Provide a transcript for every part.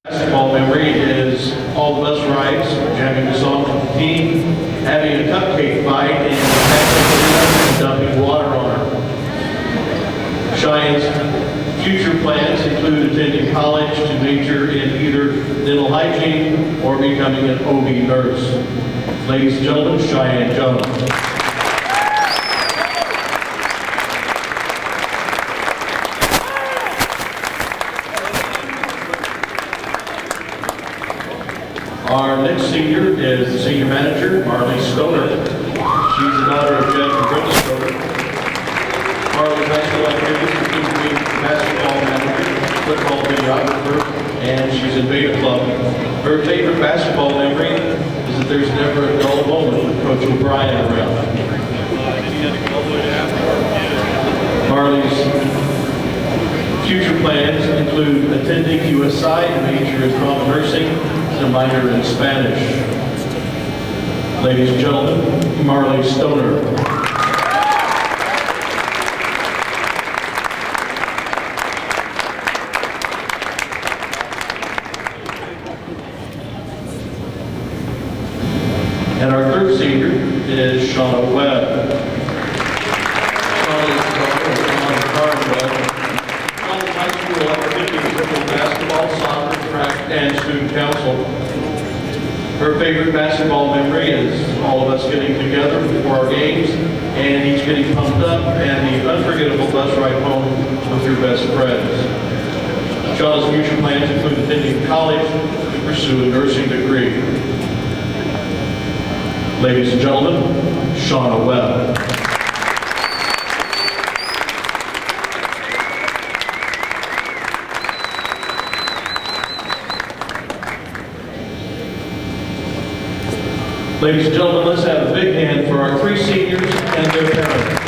Basketball memory is all the bus rides, jamming the songs with the team, having a cupcake fight, and dumping water on her. Cheyenne's future plans include attending college to major in either dental hygiene or becoming an OB nurse. Ladies and gentlemen, Cheyenne Jones. Our next senior is the senior manager, Marley Stoner. She's the daughter of Jeff and Brenda Stoner. Marley's basketball activities include being basketball manager, football videographer, and she's in Beta Club. Her favorite basketball memory is that there's never a dull moment with Coach O'Brien around. Marley's future plans include attending USI, a major in trauma nursing, a minor in Spanish. Ladies and gentlemen, Marley Stoner. And our third senior is Shauna Webb. Shauna is the daughter of John Webb. Shauna's high school activities include basketball, soccer, track, and student council. Her favorite basketball memory is all of us getting together before our games and each getting pumped up and the unforgettable bus ride home with your best friends. Shauna's future plans include attending college to pursue a nursing degree. Ladies and gentlemen, Shauna Webb. Ladies and gentlemen, let's have a big hand for our three seniors and their parents.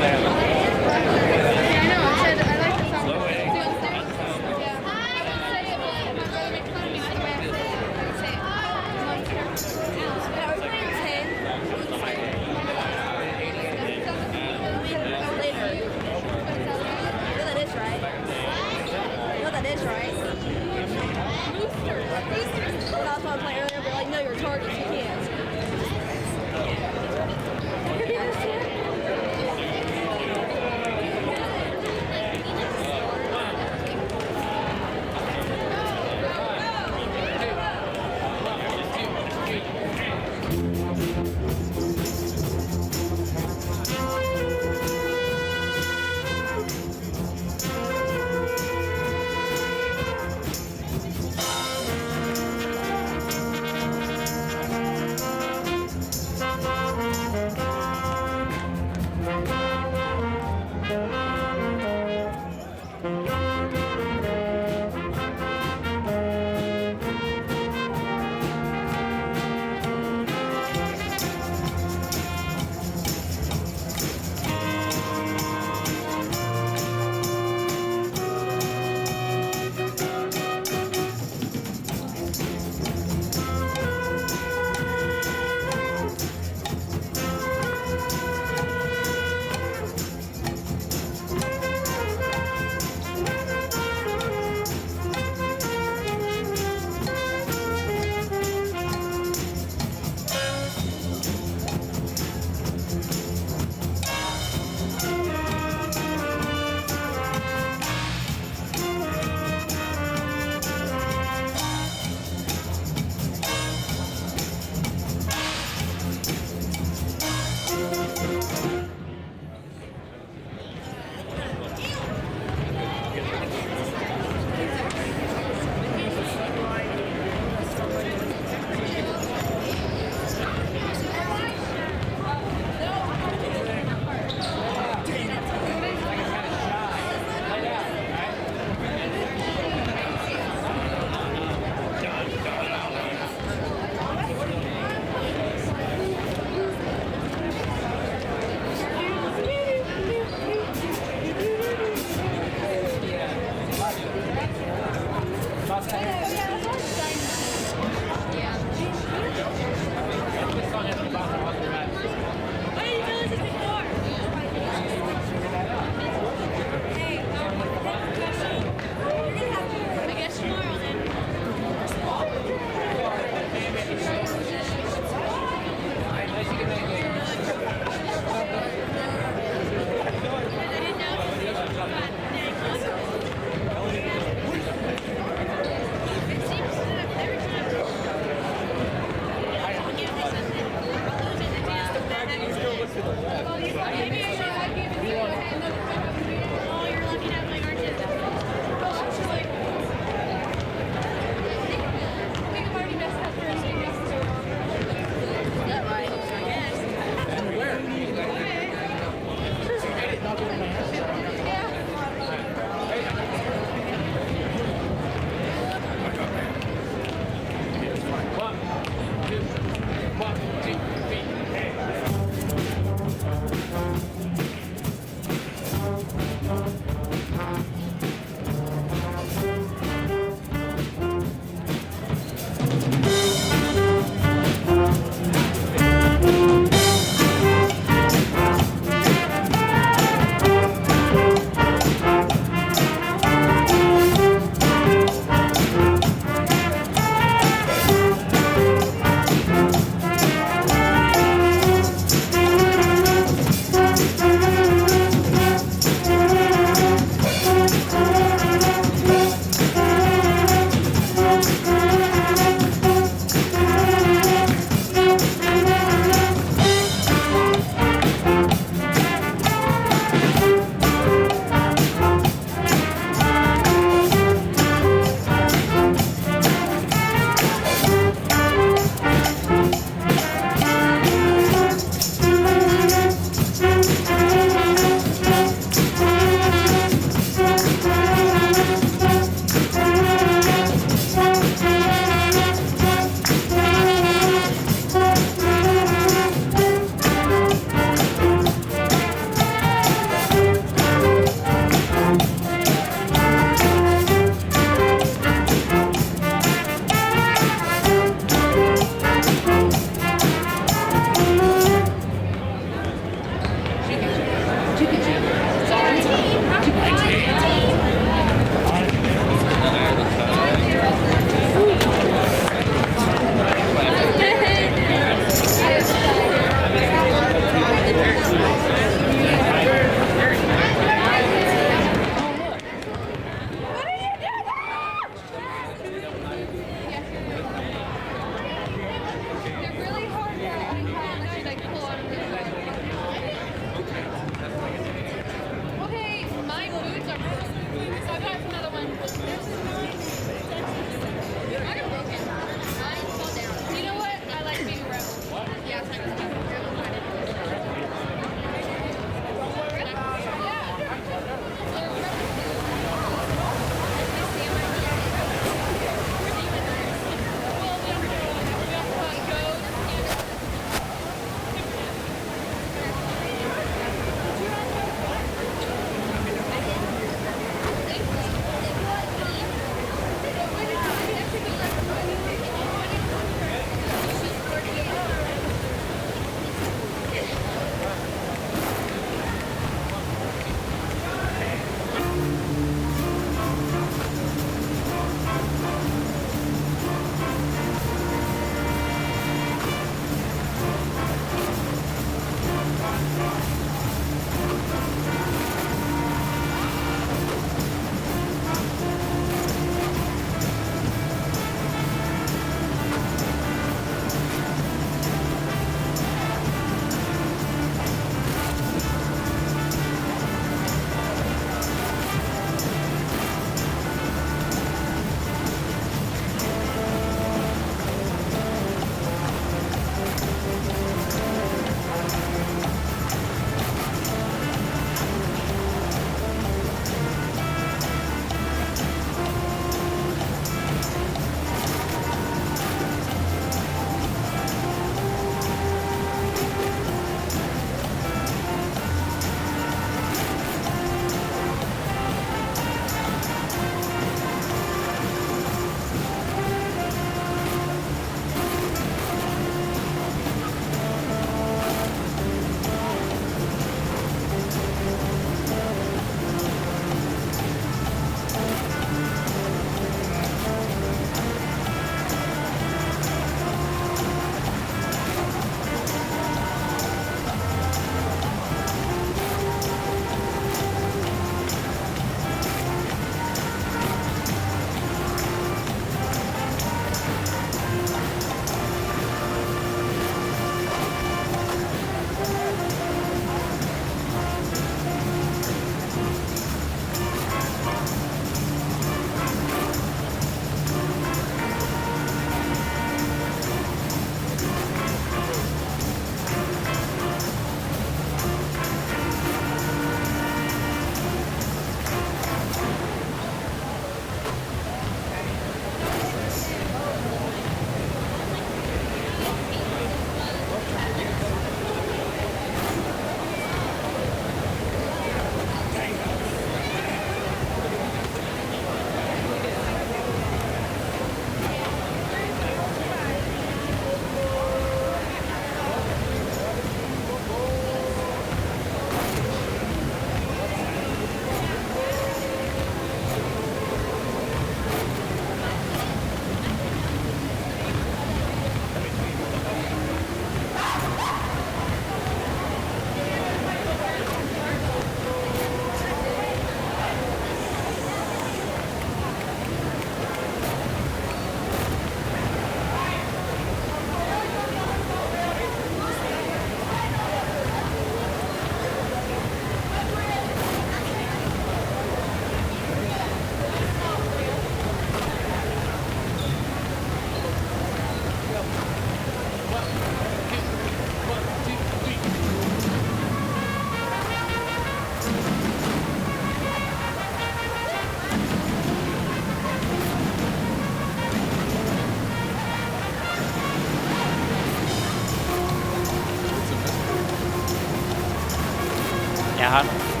huddle.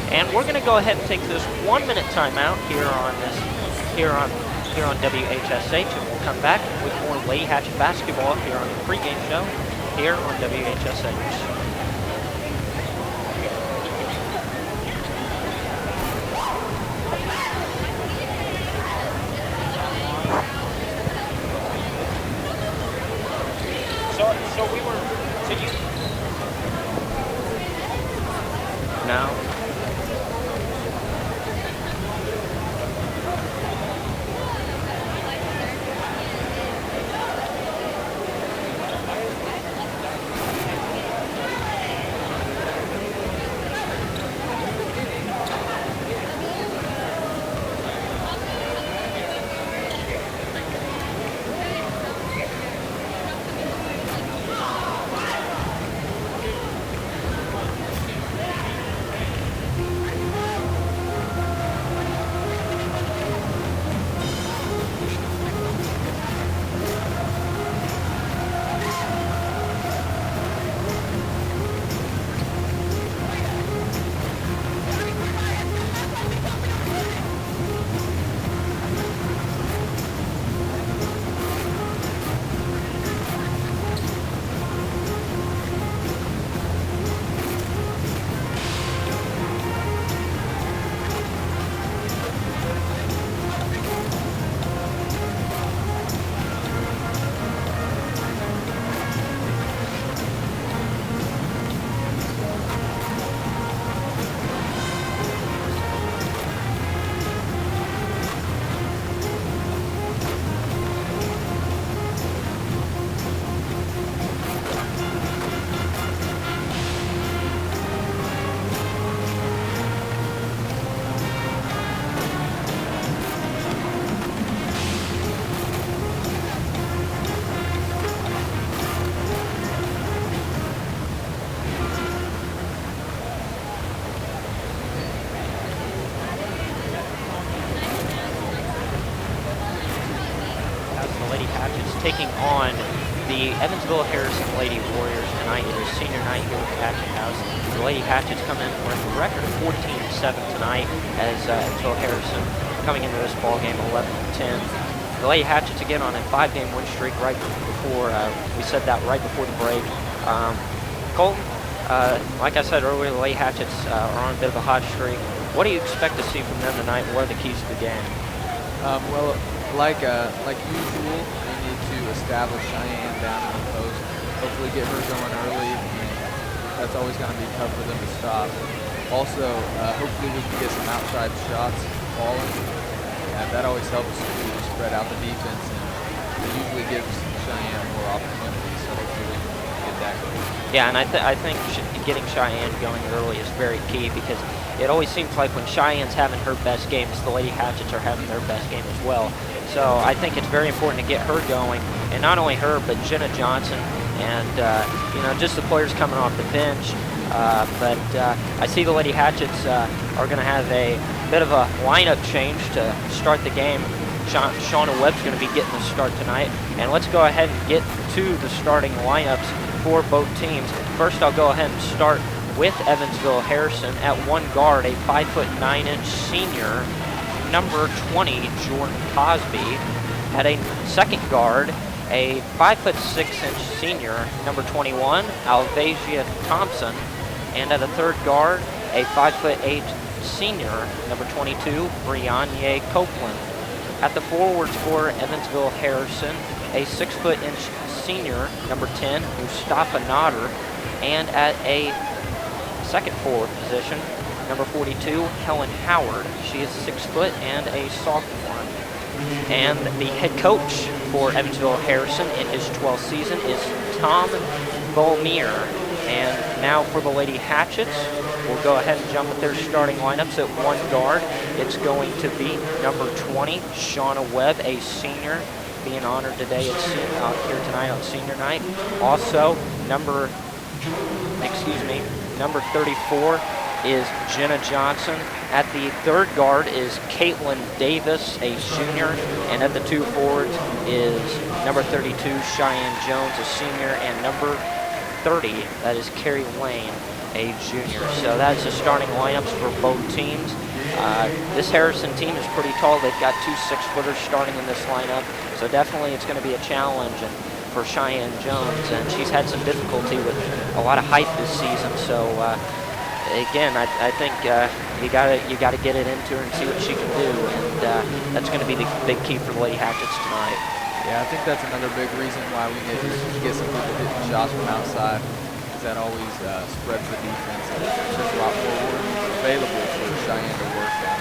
And we're going to go ahead and take this 1 minute timeout here on WHSH, and we'll come back with more Lady Hatchet basketball here on the pregame show here on WHSH. So we were, no. Taking on the Evansville Harrison Lady Warriors tonight. It is senior night here at the Hatchet House. The Lady Hatchets come in with a record of 14-7 tonight, as Evansville Harrison coming into this ball game 11-10. The Lady Hatchets again on a 5-game win streak right before, we said that right before the break. Colton, like I said earlier, the Lady Hatchets are on a bit of a hot streak. What do you expect to see from them tonight? What are the keys to the game? Well, like usual, they need to establish Cheyenne down in the post. hopefully get her going early. That's always going to be tough for them to stop. Also, hopefully we can get some outside shots falling. That always helps to spread out the defense, and it usually gives Cheyenne more opportunities, so hopefully we can get that going. Yeah, and I think getting Cheyenne going early is very key, because it always seems like when Cheyenne's having her best games, the Lady Hatchets are having their best game as well. So I think it's very important to get her going, and not only her, but Jenna Johnson and you know, just the players coming off the bench. But I see the Lady Hatchets are going to have a bit of a lineup change to start the game. Shauna Webb's going to be getting the start tonight. And let's go ahead and get to the starting lineups for both teams. First, I'll go ahead and start with Evansville Harrison at one guard, a 5'9" senior, number 20, Jordan Cosby. At a second guard, a 5'6" senior, number 21, Alvasia Thompson. And at a third guard, a 5'8" senior, number 22, Brianne Copeland. At the forwards for Evansville Harrison, a 6' senior, number 10, Mustafa Nader. And at a second forward position, number 42, Helen Howard. She is 6 foot and a sophomore. And the head coach for Evansville Harrison in his 12th season is Tom Volmir. And now for the Lady Hatchets, we'll go ahead and jump at their starting lineups. At one guard, it's going to be number 20, Shauna Webb, a senior, being honored today here tonight on senior night. Also, number 34 is Jenna Johnson. At the third guard is Caitlin Davis, a junior. And at the two forwards is number 32, Cheyenne Jones, a senior, and number 30, that is Carrie Lane, a junior. So that's the starting lineups for both teams. This Harrison team is pretty tall. They've got two 6-footers starting in this lineup. So definitely it's going to be a challenge for Cheyenne Jones, and she's had some difficulty with a lot of height this season. So again, I think you gotta get it into her and see what she can do, and that's going to be the big key for the Lady Hatchets tonight. Yeah, I think that's another big reason why we need to get some people hitting shots from outside, because that always spreads the defense, and there's a lot more work available for Cheyenne to work on.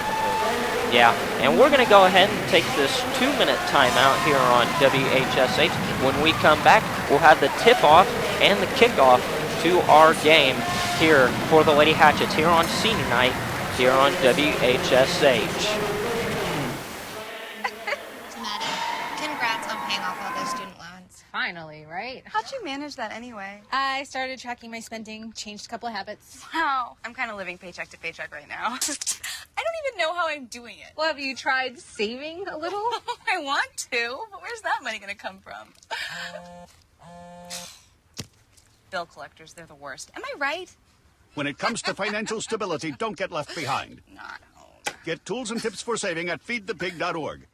Yeah, and we're going to go ahead and take this 2-minute timeout here on WHSH. When we come back, we'll have the tip-off and the kickoff to our game here for the Lady Hatchets here on senior night here on WHSH. Congrats on paying off all those student loans. Finally, right? How'd you manage that anyway? I started tracking my spending, changed a couple of habits. Wow, I'm kind of living paycheck to paycheck right now. I don't even know how I'm doing it. Well, have you tried saving a little? I want to, but where's that money going to come from? Bill collectors, they're the worst. Am I right? When it comes to financial stability, don't get left behind. Not home. Get tools and tips for saving at feedthepig.org.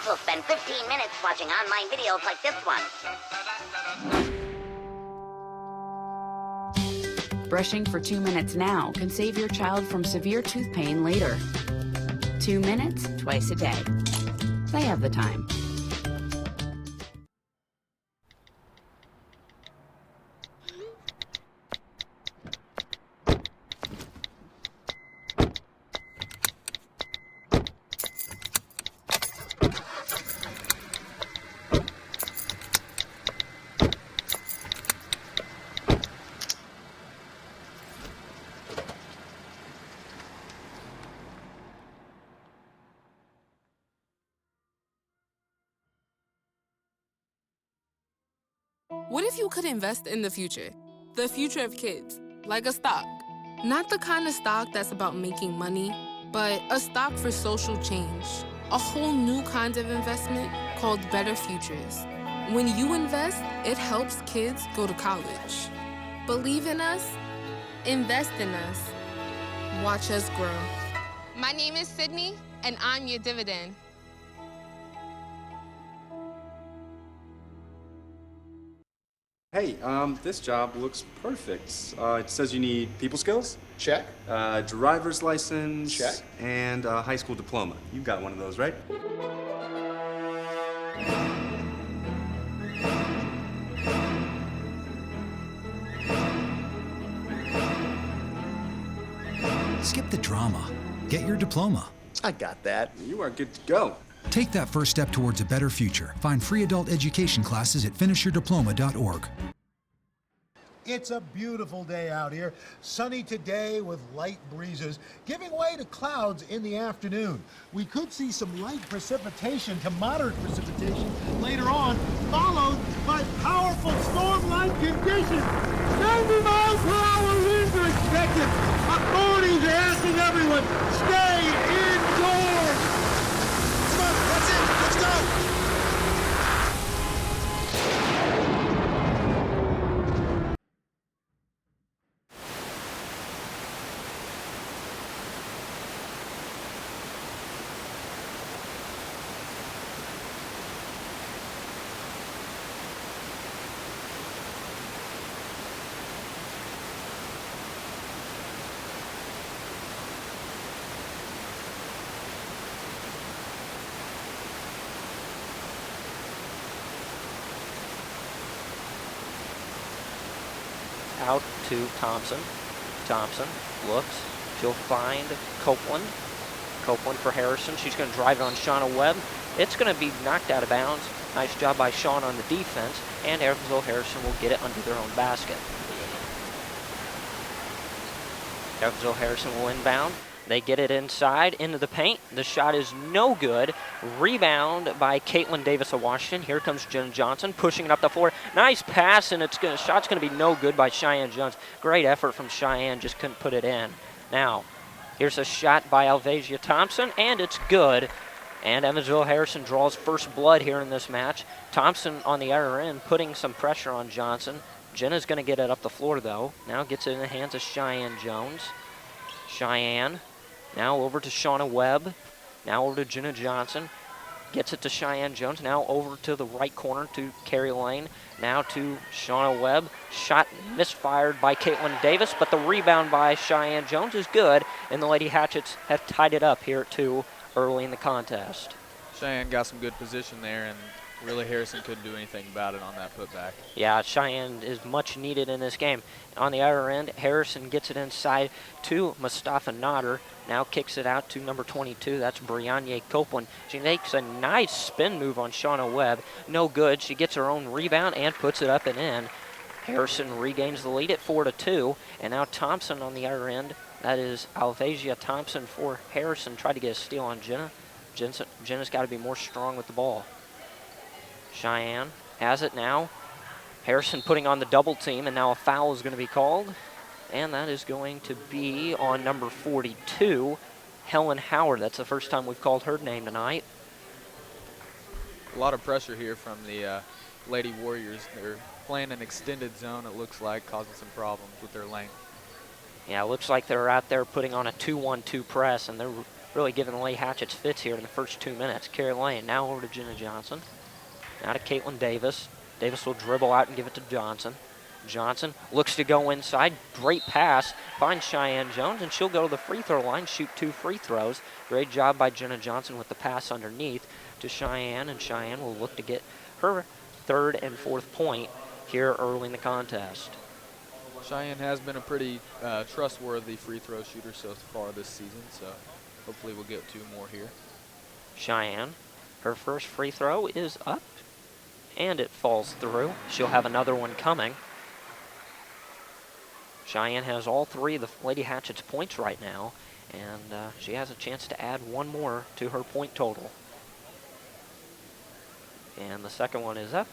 Will spend 15 minutes watching online videos like this one. Brushing for 2 minutes now can save your child from severe tooth pain later. 2 minutes, twice a day. They have the time. What if you could invest in the future? The future of kids, like a stock. Not the kind of stock that's about making money, but a stock for social change. A whole new kind of investment called Better Futures. When you invest, it helps kids go to college. Believe in us, invest in us, watch us grow. My name is Sydney, and I'm your dividend. Hey, this job looks perfect. It says you need people skills? Check. Driver's license? Check. And a high school diploma. You've got one of those, right? Skip the drama. Get your diploma. I got that. You are good to go. Take that first step towards a better future. Find free adult education classes at finishyourdiploma.org. It's a beautiful day out here. Sunny today with light breezes, giving way to clouds in the afternoon. We could see some light precipitation to moderate precipitation later on, followed by powerful storm-like conditions. 90 miles per hour winds are expected. Authorities are asking everyone, stay indoors. Come on, that's it. Let's go. Out to Thompson. Thompson looks. She'll find Copeland. Copeland for Harrison. She's going to drive it on Shauna Webb. It's going to be knocked out of bounds. Nice job by Sean on the defense. And Evansville Harrison will get it under their own basket. Evansville Harrison will inbound. They get it inside into the paint. The shot is no good. Rebound by Caitlin Davis of Washington. Here comes Jen Johnson pushing it up the floor. Nice pass, and shot's going to be no good by Cheyenne Jones. Great effort from Cheyenne, just couldn't put it in. Now, here's a shot by Alvasia Thompson, and it's good. And Evansville Harrison draws first blood here in this match. Thompson on the other end putting some pressure on Johnson. Jenna's going to get it up the floor, though. Now gets it in the hands of Cheyenne Jones. Cheyenne. Now over to Shauna Webb. Now over to Jenna Johnson. Gets it to Cheyenne Jones. Now over to the right corner to Carrie Lane. Now to Shauna Webb. Shot misfired by Caitlin Davis, but the rebound by Cheyenne Jones is good, and the Lady Hatchets have tied it up here at 2 early in the contest. Cheyenne got some good position there, and really Harrison couldn't do anything about it on that putback. Yeah, Cheyenne is much needed in this game. On the other end, Harrison gets it inside to Mustafa Nodder. Now kicks it out to number 22. That's Brianna Copeland. She makes a nice spin move on Shauna Webb. No good. She gets her own rebound and puts it up and in. Harrison regains the lead at 4-2. And now Thompson on the other end. That is Alvasia Thompson for Harrison. Tried to get a steal on Jenna. Jenna's got to be more strong with the ball. Cheyenne has it now. Harrison putting on the double team, and now a foul is going to be called. And that is going to be on number 42, Helen Howard. That's the first time we've called her name tonight. A lot of pressure here from the Lady Warriors. They're playing an extended zone, it looks like, causing some problems with their length. Yeah, it looks like they're out there putting on a 2-1-2 press, and they're really giving the Lady Hatchets fits here in the first 2 minutes. Carrie Lane now over to Jenna Johnson. Now to Caitlin Davis. Davis will dribble out and give it to Johnson. Johnson looks to go inside. Great pass. Finds Cheyenne Jones, and she'll go to the free throw line, shoot 2 free throws. Great job by Jenna Johnson with the pass underneath to Cheyenne, and Cheyenne will look to get her 3rd and 4th point here early in the contest. Cheyenne has been a pretty trustworthy free throw shooter so far this season, so hopefully we'll get 2 more here. Cheyenne, her first free throw is up, and it falls through. She'll have another one coming. Cheyenne has all 3 of the Lady Hatchets points right now, and she has a chance to add 1 more to her point total. And the second one is up,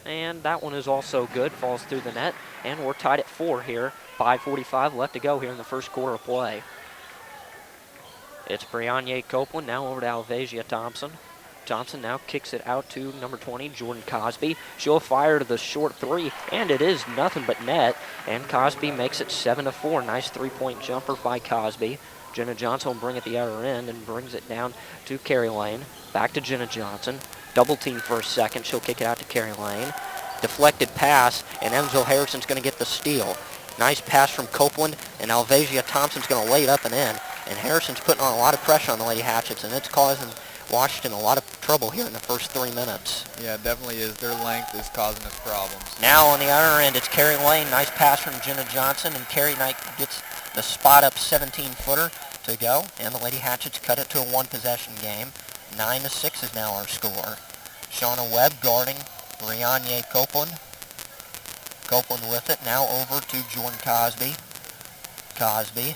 And that one is also good, falls through the net. And we're tied at 4 here. 5:45 left to go here in the first quarter of play. It's Brianne Copeland, now over to Alvasia Thompson. Thompson now kicks it out to number 20, Jordan Cosby. She'll fire to the short 3, and it is nothing but net. And Cosby makes it 7-4. Nice 3-point jumper by Cosby. Jenna Johnson will bring it the other end and brings it down to Carrie Lane. Back to Jenna Johnson. Double team for a second. She'll kick it out to Carrie Lane. Deflected pass, and Evansville Harrison's going to get the steal. Nice pass from Copeland, and Alvasia Thompson's going to lay it up and in. And Harrison's putting on a lot of pressure on the Lady Hatchets, and it's causing Washington a lot of trouble here in the first 3 minutes. Yeah, it definitely is. Their length is causing us problems. Now on the other end, it's Carrie Lane. Nice pass from Jenna Johnson, and Carrie Knight gets the spot-up 17-footer to go, and the Lady Hatchets cut it to a one-possession game. 9-6 is now our score. Shauna Webb guarding Brianne Copeland. Copeland with it, now over to Jordan Cosby. Cosby.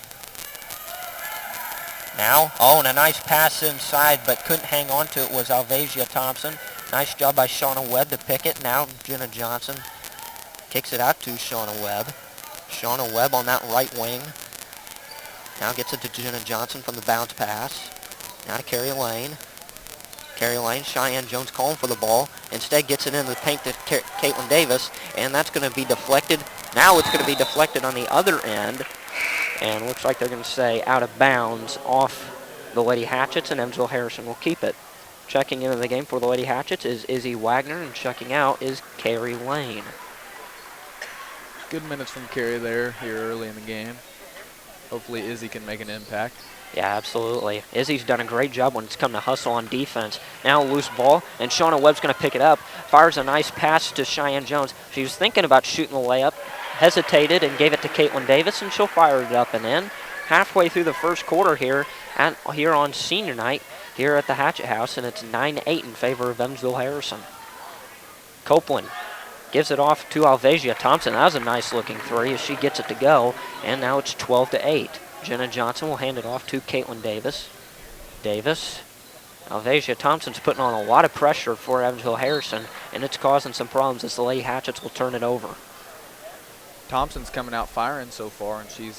Now, and a nice pass inside, but couldn't hang on to it was Alvasia Thompson. Nice job by Shauna Webb to pick it. Now Jenna Johnson kicks it out to Shauna Webb. Shauna Webb on that right wing. Now gets it to Jenna Johnson from the bounce pass. Now to Carrie Lane. Carrie Lane, Cheyenne Jones calling for the ball. Instead gets it into the paint to Caitlin Davis, and that's going to be deflected. Now it's going to be deflected on the other end, and looks like they're going to say out of bounds off the Lady Hatchets, and Evansville Harrison will keep it. Checking into the game for the Lady Hatchets is Izzy Wagner, and checking out is Carrie Lane. Good minutes from Carrie there here early in the game. Hopefully Izzy can make an impact. Yeah, absolutely. Izzy's done a great job when it's come to hustle on defense. Now loose ball, and Shauna Webb's going to pick it up. Fires a nice pass to Cheyenne Jones. She was thinking about shooting the layup, hesitated, and gave it to Caitlin Davis, and she'll fire it up and in. Halfway through the first quarter here on senior night here at the Hatchet House, and it's 9-8 in favor of Evansville Harrison. Copeland gives it off to Alvasia Thompson. That was a nice looking three as she gets it to go, and now it's 12-8. Jenna Johnson will hand it off to Caitlin Davis. Davis. Alvasia Thompson's putting on a lot of pressure for Evansville Harrison, and it's causing some problems as the Lady Hatchets will turn it over. Thompson's coming out firing so far, and she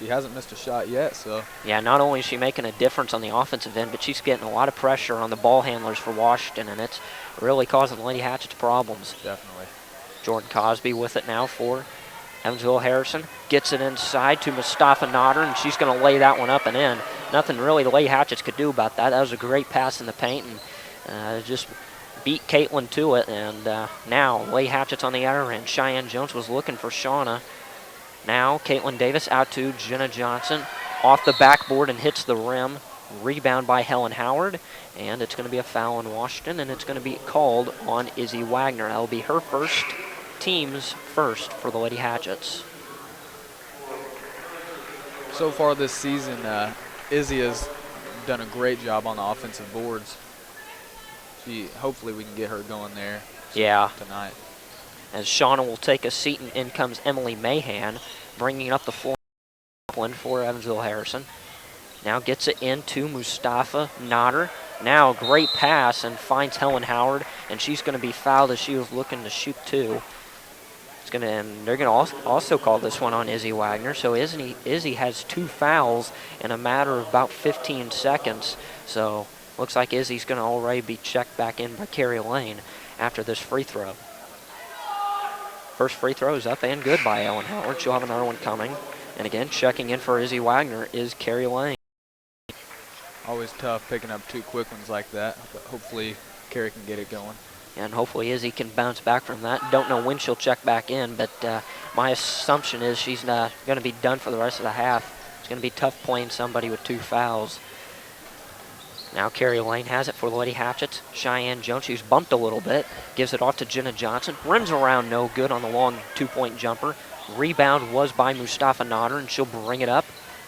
hasn't missed a shot yet. So yeah, not only is she making a difference on the offensive end, but she's getting a lot of pressure on the ball handlers for Washington, and it's really causing the Lady Hatchets problems. Definitely. Jordan Cosby with it now for Evansville Harrison. Gets it inside to Mustafa Nodder, and she's going to lay that one up and in. Nothing really the Lady Hatchets could do about that. That was a great pass in the paint, and just beat Caitlin to it. And now Lady Hatchets on the other end. Cheyenne Jones was looking for Shauna. Now Caitlin Davis out to Jenna Johnson. Off the backboard and hits the rim. Rebound by Helen Howard. And it's going to be a foul in Washington, and it's going to be called on Izzy Wagner. That'll be her first, team's first for the Lady Hatchets. So far this season, Izzy has done a great job on the offensive boards. Hopefully we can get her going there tonight. As Shauna will take a seat, and in comes Emily Mahan, bringing up the floor for Evansville Harrison. Now gets it into Mustafa Nodder. Now great pass and finds Helen Howard, and she's going to be fouled as she was looking to shoot two. And they're going to also call this one on Izzy Wagner. So Izzy has 2 fouls in a matter of about 15 seconds. So looks like Izzy's going to already be checked back in by Carrie Lane after this free throw. First free throw is up and good by Ellen Howard. She'll have another one coming. And again, checking in for Izzy Wagner is Carrie Lane. Always tough picking up 2 quick ones like that, but hopefully Carrie can get it going. And hopefully Izzy can bounce back from that. Don't know when she'll check back in, but my assumption is she's going to be done for the rest of the half. It's going to be tough playing somebody with 2 fouls. Now Carrie Lane has it for the Lady Hatchets. Cheyenne Jones, she's bumped a little bit, gives it off to Jenna Johnson. Rims around no good on the long 2-point jumper. Rebound was by Mustafa Nodder, and she'll bring it up.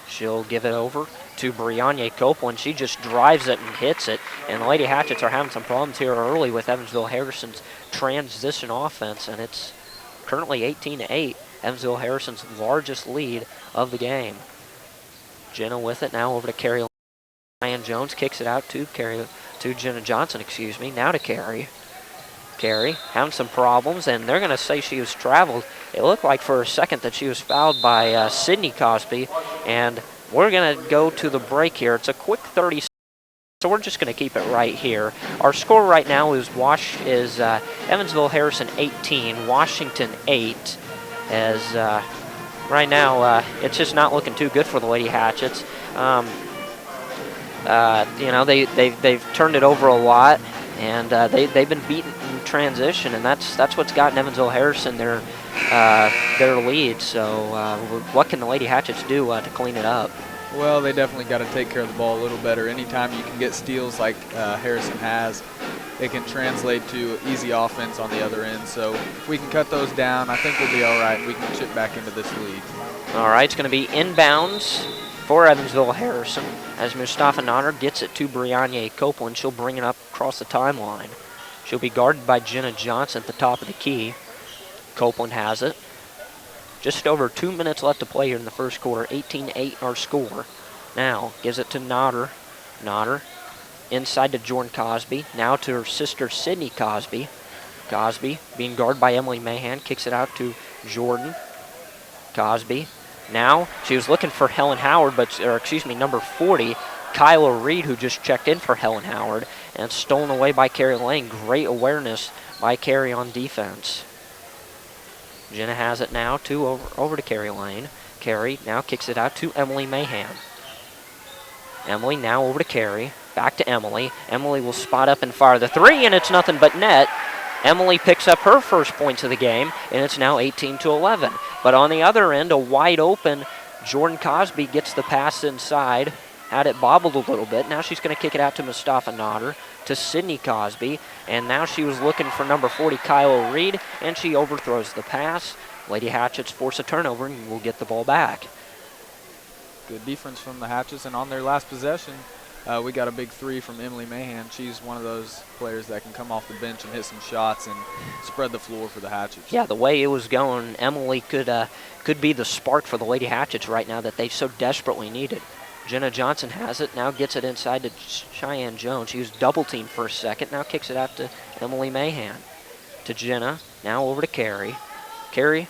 She'll give it over to Brianne Copeland. She just drives it and hits it. And the Lady Hatchets are having some problems here early with Evansville Harrison's transition offense. And it's currently 18-8, Evansville Harrison's largest lead of the game. Jenna with it now over to Carrie. Cheyenne Jones kicks it out to Jenna Johnson, now to Carrie. Carey having some problems, and they're going to say she was traveled. It looked like for a second that she was fouled by Sydney Cosby, and we're going to go to the break here. It's a quick 30 seconds, so we're just going to keep it right here. Our score right now is Evansville Harrison 18, Washington 8, as right now it's just not looking too good for the Lady Hatchets. You know, they've turned it over a lot, and they've been beaten in transition, and that's what's gotten Evansville Harrison their lead. So what can the Lady Hatchets do to clean it up? Well, they definitely got to take care of the ball a little better. Anytime you can get steals like Harrison has, it can translate to easy offense on the other end. So if we can cut those down, I think we'll be all right. We can chip back into this lead. All right, it's going to be inbounds for Evansville Harrison as Mustafa Nader gets it to Brianne Copeland. She'll bring it up across the timeline. She'll be guarded by Jenna Johnson at the top of the key. Copeland has it. Just over 2 minutes left to play here in the first quarter. 18-8 our score. Now gives it to Nader. Nader inside to Jordan Cosby. Now to her sister Sydney Cosby. Cosby being guarded by Emily Mahan. Kicks it out to Jordan. Cosby. Now she was looking for Helen Howard, number 40, Kyla Reed, who just checked in for Helen Howard, and stolen away by Carrie Lane. Great awareness by Carrie on defense. Jenna has it now over to Carrie Lane. Carrie now kicks it out to Emily Mahan. Emily now over to Carrie. Back to Emily. Emily will spot up and fire the three, and it's nothing but net. Emily picks up her first points of the game, and it's now 18-11. But on the other end, a wide open Jordan Cosby gets the pass inside. Had it bobbled a little bit. Now she's going to kick it out to Mustafa Nader, to Sydney Cosby, and now she was looking for number 40, Kyla Reed, and she overthrows the pass. Lady Hatchets force a turnover and will get the ball back. Good defense from the Hatchets, and on their last possession, we got a big three from Emily Mahan. She's one of those players that can come off the bench and hit some shots and spread the floor for the Hatchets. Yeah, the way it was going, Emily could be the spark for the Lady Hatchets right now that they so desperately needed. Jenna Johnson has it, now gets it inside to Cheyenne Jones. She was double-teamed for a second, now kicks it out to Emily Mahan. To Jenna, now over to Carrie. Carrie,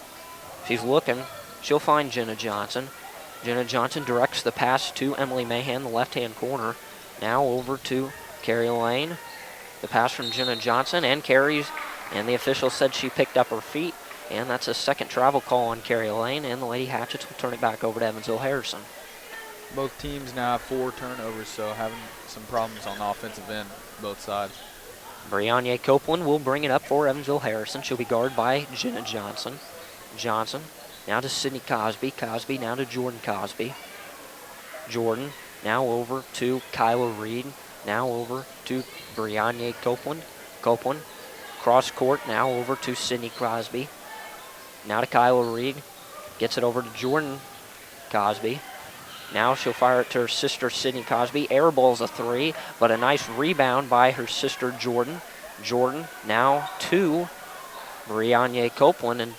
she's looking. She'll find Jenna Johnson. Jenna Johnson directs the pass to Emily Mahan, the left-hand corner. Now over to Carrie Lane. The pass from Jenna Johnson, and Carrie's, and the official said she picked up her feet, and that's a second travel call on Carrie Lane, and the Lady Hatchets will turn it back over to Evansville Harrison. Both teams now have 4 turnovers, so having some problems on the offensive end, both sides. Brianne Copeland will bring it up for Evansville Harrison. She'll be guarded by Jenna Johnson. Johnson now to Sydney Cosby. Cosby now to Jordan Cosby. Jordan now over to Kyla Reed. Now over to Brianne Copeland. Copeland cross court now over to Sydney Cosby. Now to Kyla Reed. Gets it over to Jordan Cosby. Now she'll fire it to her sister, Sydney Cosby. Airballs a three, but a nice rebound by her sister, Jordan. Jordan now to Brianne Copeland, and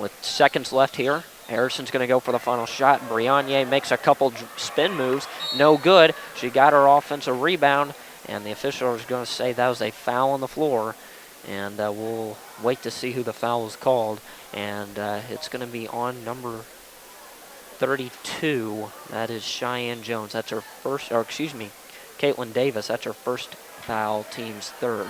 with seconds left here, Harrison's going to go for the final shot. Brianne makes a couple spin moves. No good. She got her offensive rebound, and the official is going to say that was a foul on the floor, and we'll wait to see who the foul was called, and it's going to be on number 32, that is Cheyenne Jones. That's her first, Caitlin Davis. That's her first foul, team's third.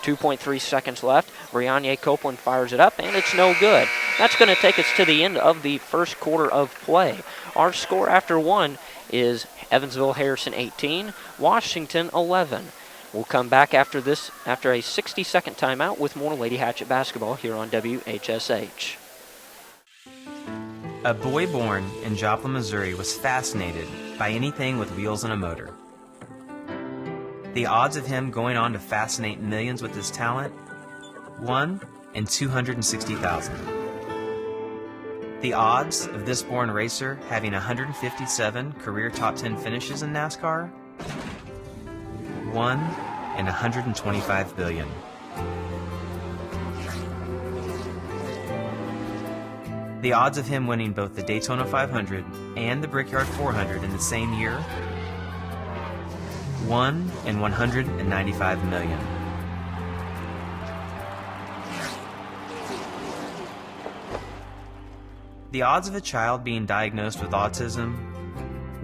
2.3 seconds left. Brianne Copeland fires it up, and it's no good. That's going to take us to the end of the first quarter of play. Our score after one is Evansville Harrison 18, Washington 11. We'll come back after a 60-second timeout with more Lady Hatchet basketball here on WHSH. A boy born in Joplin, Missouri was fascinated by anything with wheels and a motor. The odds of him going on to fascinate millions with his talent? 1 in 260,000. The odds of this born racer having 157 career top 10 finishes in NASCAR? 1 in 125 billion. The odds of him winning both the Daytona 500 and the Brickyard 400 in the same year? 1 in 195 million. The odds of a child being diagnosed with autism,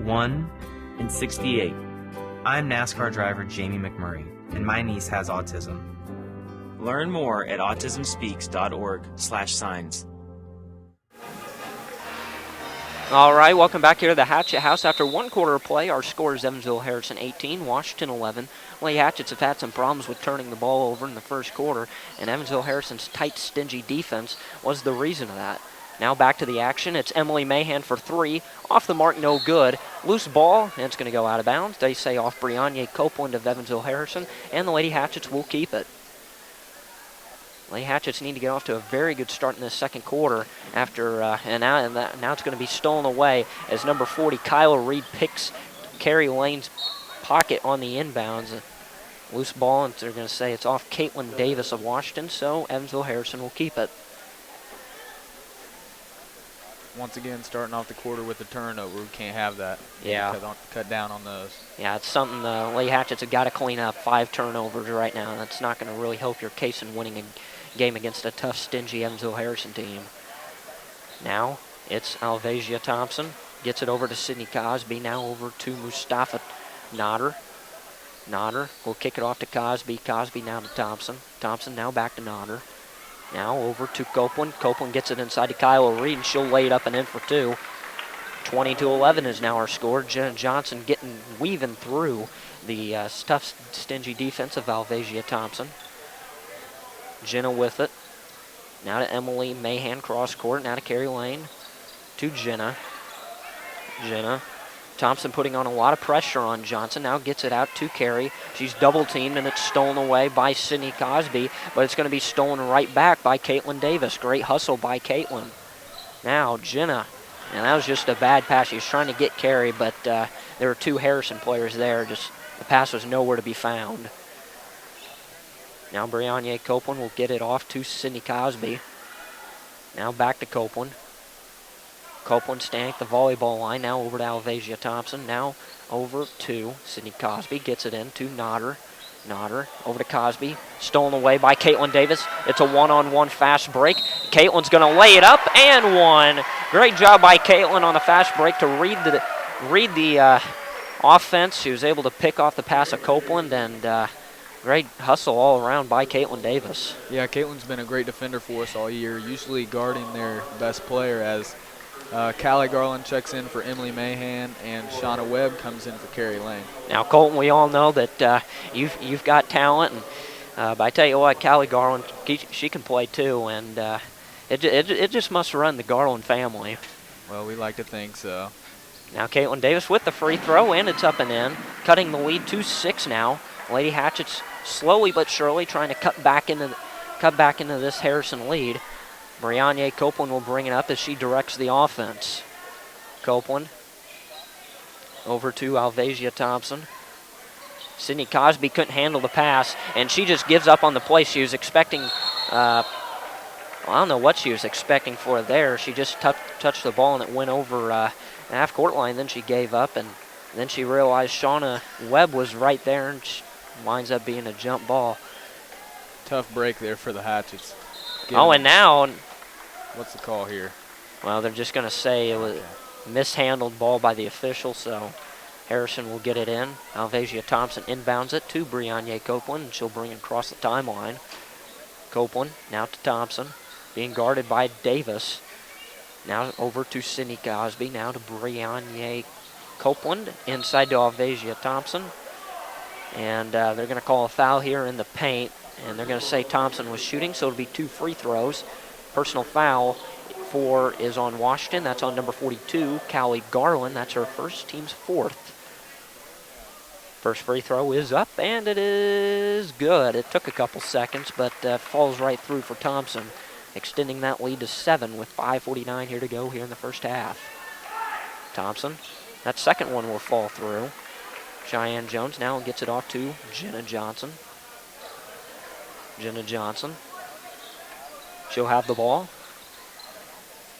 1 in 68. I'm NASCAR driver Jamie McMurray, and my niece has autism. Learn more at autismspeaks.org/signs. All right, welcome back here to the Hatchet House. After one quarter of play, our score is Evansville Harrison 18, Washington 11. Lady Hatchets have had some problems with turning the ball over in the first quarter, and Evansville Harrison's tight, stingy defense was the reason of that. Now back to the action. It's Emily Mahan for 3. Off the mark, no good. Loose ball, and it's going to go out of bounds. They say off Brianne Copeland of Evansville Harrison, and the Lady Hatchets will keep it. Lady Hatchets need to get off to a very good start in this second quarter after, and now it's going to be stolen away as number 40, Kyla Reed, picks Carrie Lane's pocket on the inbounds. Loose ball, and they're going to say it's off Caitlin Davis of Washington, so Evansville Harrison will keep it. Once again, starting off the quarter with a turnover. We can't have that. Yeah. Cut down on those. Yeah, it's something the Lady Hatchets have got to clean up. 5 turnovers right now. That's not going to really help your case in winning a game against a tough, stingy Evansville Harrison team. Now it's Alvasia Thompson. Gets it over to Sydney Cosby. Now over to Mustafa Nodder. Nodder will kick it off to Cosby. Cosby now to Thompson. Thompson now back to Nodder. Now over to Copeland. Copeland gets it inside to Kyla Reed, and she'll lay it up and in for 2. 20-11 is now our score. Jenna Johnson weaving through the tough, stingy defense of Alvasia Thompson. Jenna with it. Now to Emily Mahan, cross court. Now to Carrie Lane. To Jenna. Jenna. Thompson putting on a lot of pressure on Johnson. Now gets it out to Carrie. She's double teamed, and it's stolen away by Sydney Cosby, but it's going to be stolen right back by Caitlin Davis. Great hustle by Caitlin. Now Jenna. And that was just a bad pass. She was trying to get Carrie, but there were 2 Harrison players there. Just the pass was nowhere to be found. Now Brianne Copeland will get it off to Sydney Cosby. Now back to Copeland. Copeland standing at the volleyball line. Now over to Alvasia Thompson. Now over to Sydney Cosby. Gets it in to Nodder. Nodder over to Cosby. Stolen away by Caitlin Davis. It's a one-on-one fast break. Caitlin's going to lay it up and one. Great job by Caitlin on the fast break to read the offense. She was able to pick off the pass of Copeland, and great hustle all around by Caitlin Davis. Yeah, Caitlin's been a great defender for us all year, usually guarding their best player as Callie Garland checks in for Emily Mahan, and Shauna Webb comes in for Carrie Lane. Now, Colton, we all know that you've got talent, and but I tell you what, Callie Garland, she can play too, and it just must run the Garland family. Well, we like to think so. Now Caitlin Davis with the free throw, and it's up and in, cutting the lead to 6 now. Lady Hatchets slowly but surely trying to cut back into this Harrison lead. Brianne Copeland will bring it up as she directs the offense. Copeland over to Alvasia Thompson. Sydney Cosby couldn't handle the pass, and she just gives up on the play. She was expecting, I don't know what she was expecting for there. She just touched the ball, and it went over the half-court line. Then she gave up, and then she realized Shauna Webb was right there, and she winds up being a jump ball. Tough break there for the Hatchets. And now, what's the call here? Well, they're just going to say it was a mishandled ball by the official, so Harrison will get it in. Alvasia Thompson inbounds it to Brianne Copeland, and she'll bring it across the timeline. Copeland now to Thompson, being guarded by Davis. Now over to Sydney Cosby, now to Brianne Copeland, inside to Alvasia Thompson. And they're going to call a foul here in the paint. And they're going to say Thompson was shooting, so it'll be 2 free throws. Personal foul is on Washington. That's on number 42, Callie Garland. That's her first, team's 4th. First free throw is up, and it is good. It took a couple seconds, but falls right through for Thompson, extending that lead to 7 with 5:49 here to go here in the first half. Thompson, that second one will fall through. Cheyenne Jones now gets it off to Jenna Johnson. Jenna Johnson. She'll have the ball.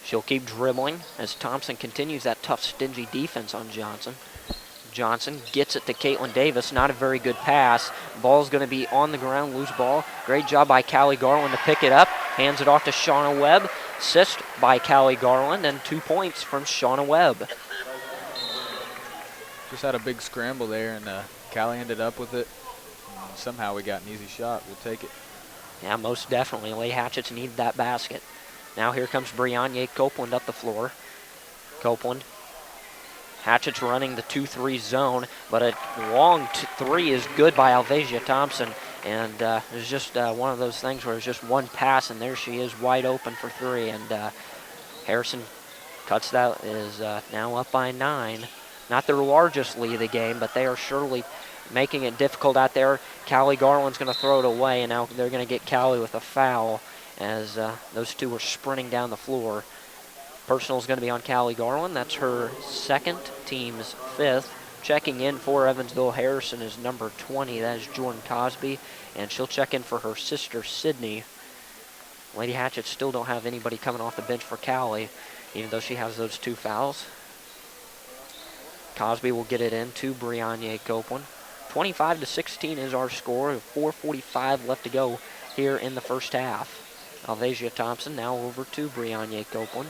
She'll keep dribbling as Thompson continues that tough, stingy defense on Johnson. Johnson gets it to Caitlin Davis. Not a very good pass. Ball's going to be on the ground, loose ball. Great job by Callie Garland to pick it up. Hands it off to Shauna Webb. assist by Callie Garland, and 2 points from Shauna Webb. Just had a big scramble there, and Callie ended up with it. And somehow we got an easy shot. We'll take it. Yeah, most definitely. Lady Hatchets need that basket. Now here comes Brianne Copeland up the floor. Copeland. Hatchets running the 2-3 zone, but a long three is good by Alvasia Thompson. And it's just one of those things where it's just one pass, and there she is wide open for three. And Harrison cuts that, is now up by 9. Not their largest lead of the game, but they are surely making it difficult out there. Callie Garland's going to throw it away, and now they're going to get Callie with a foul as those two are sprinting down the floor. Personal is going to be on Callie Garland. That's her second, team's 5th. Checking in for Evansville Harrison is number 20. That is Jordan Cosby, and she'll check in for her sister, Sydney. Lady Hatchets still don't have anybody coming off the bench for Callie, even though she has those 2 fouls. Cosby will get it in to Brianne Copeland. 25-16 is our score. 4:45 left to go here in the first half. Alvasia Thompson now over to Brianne Copeland.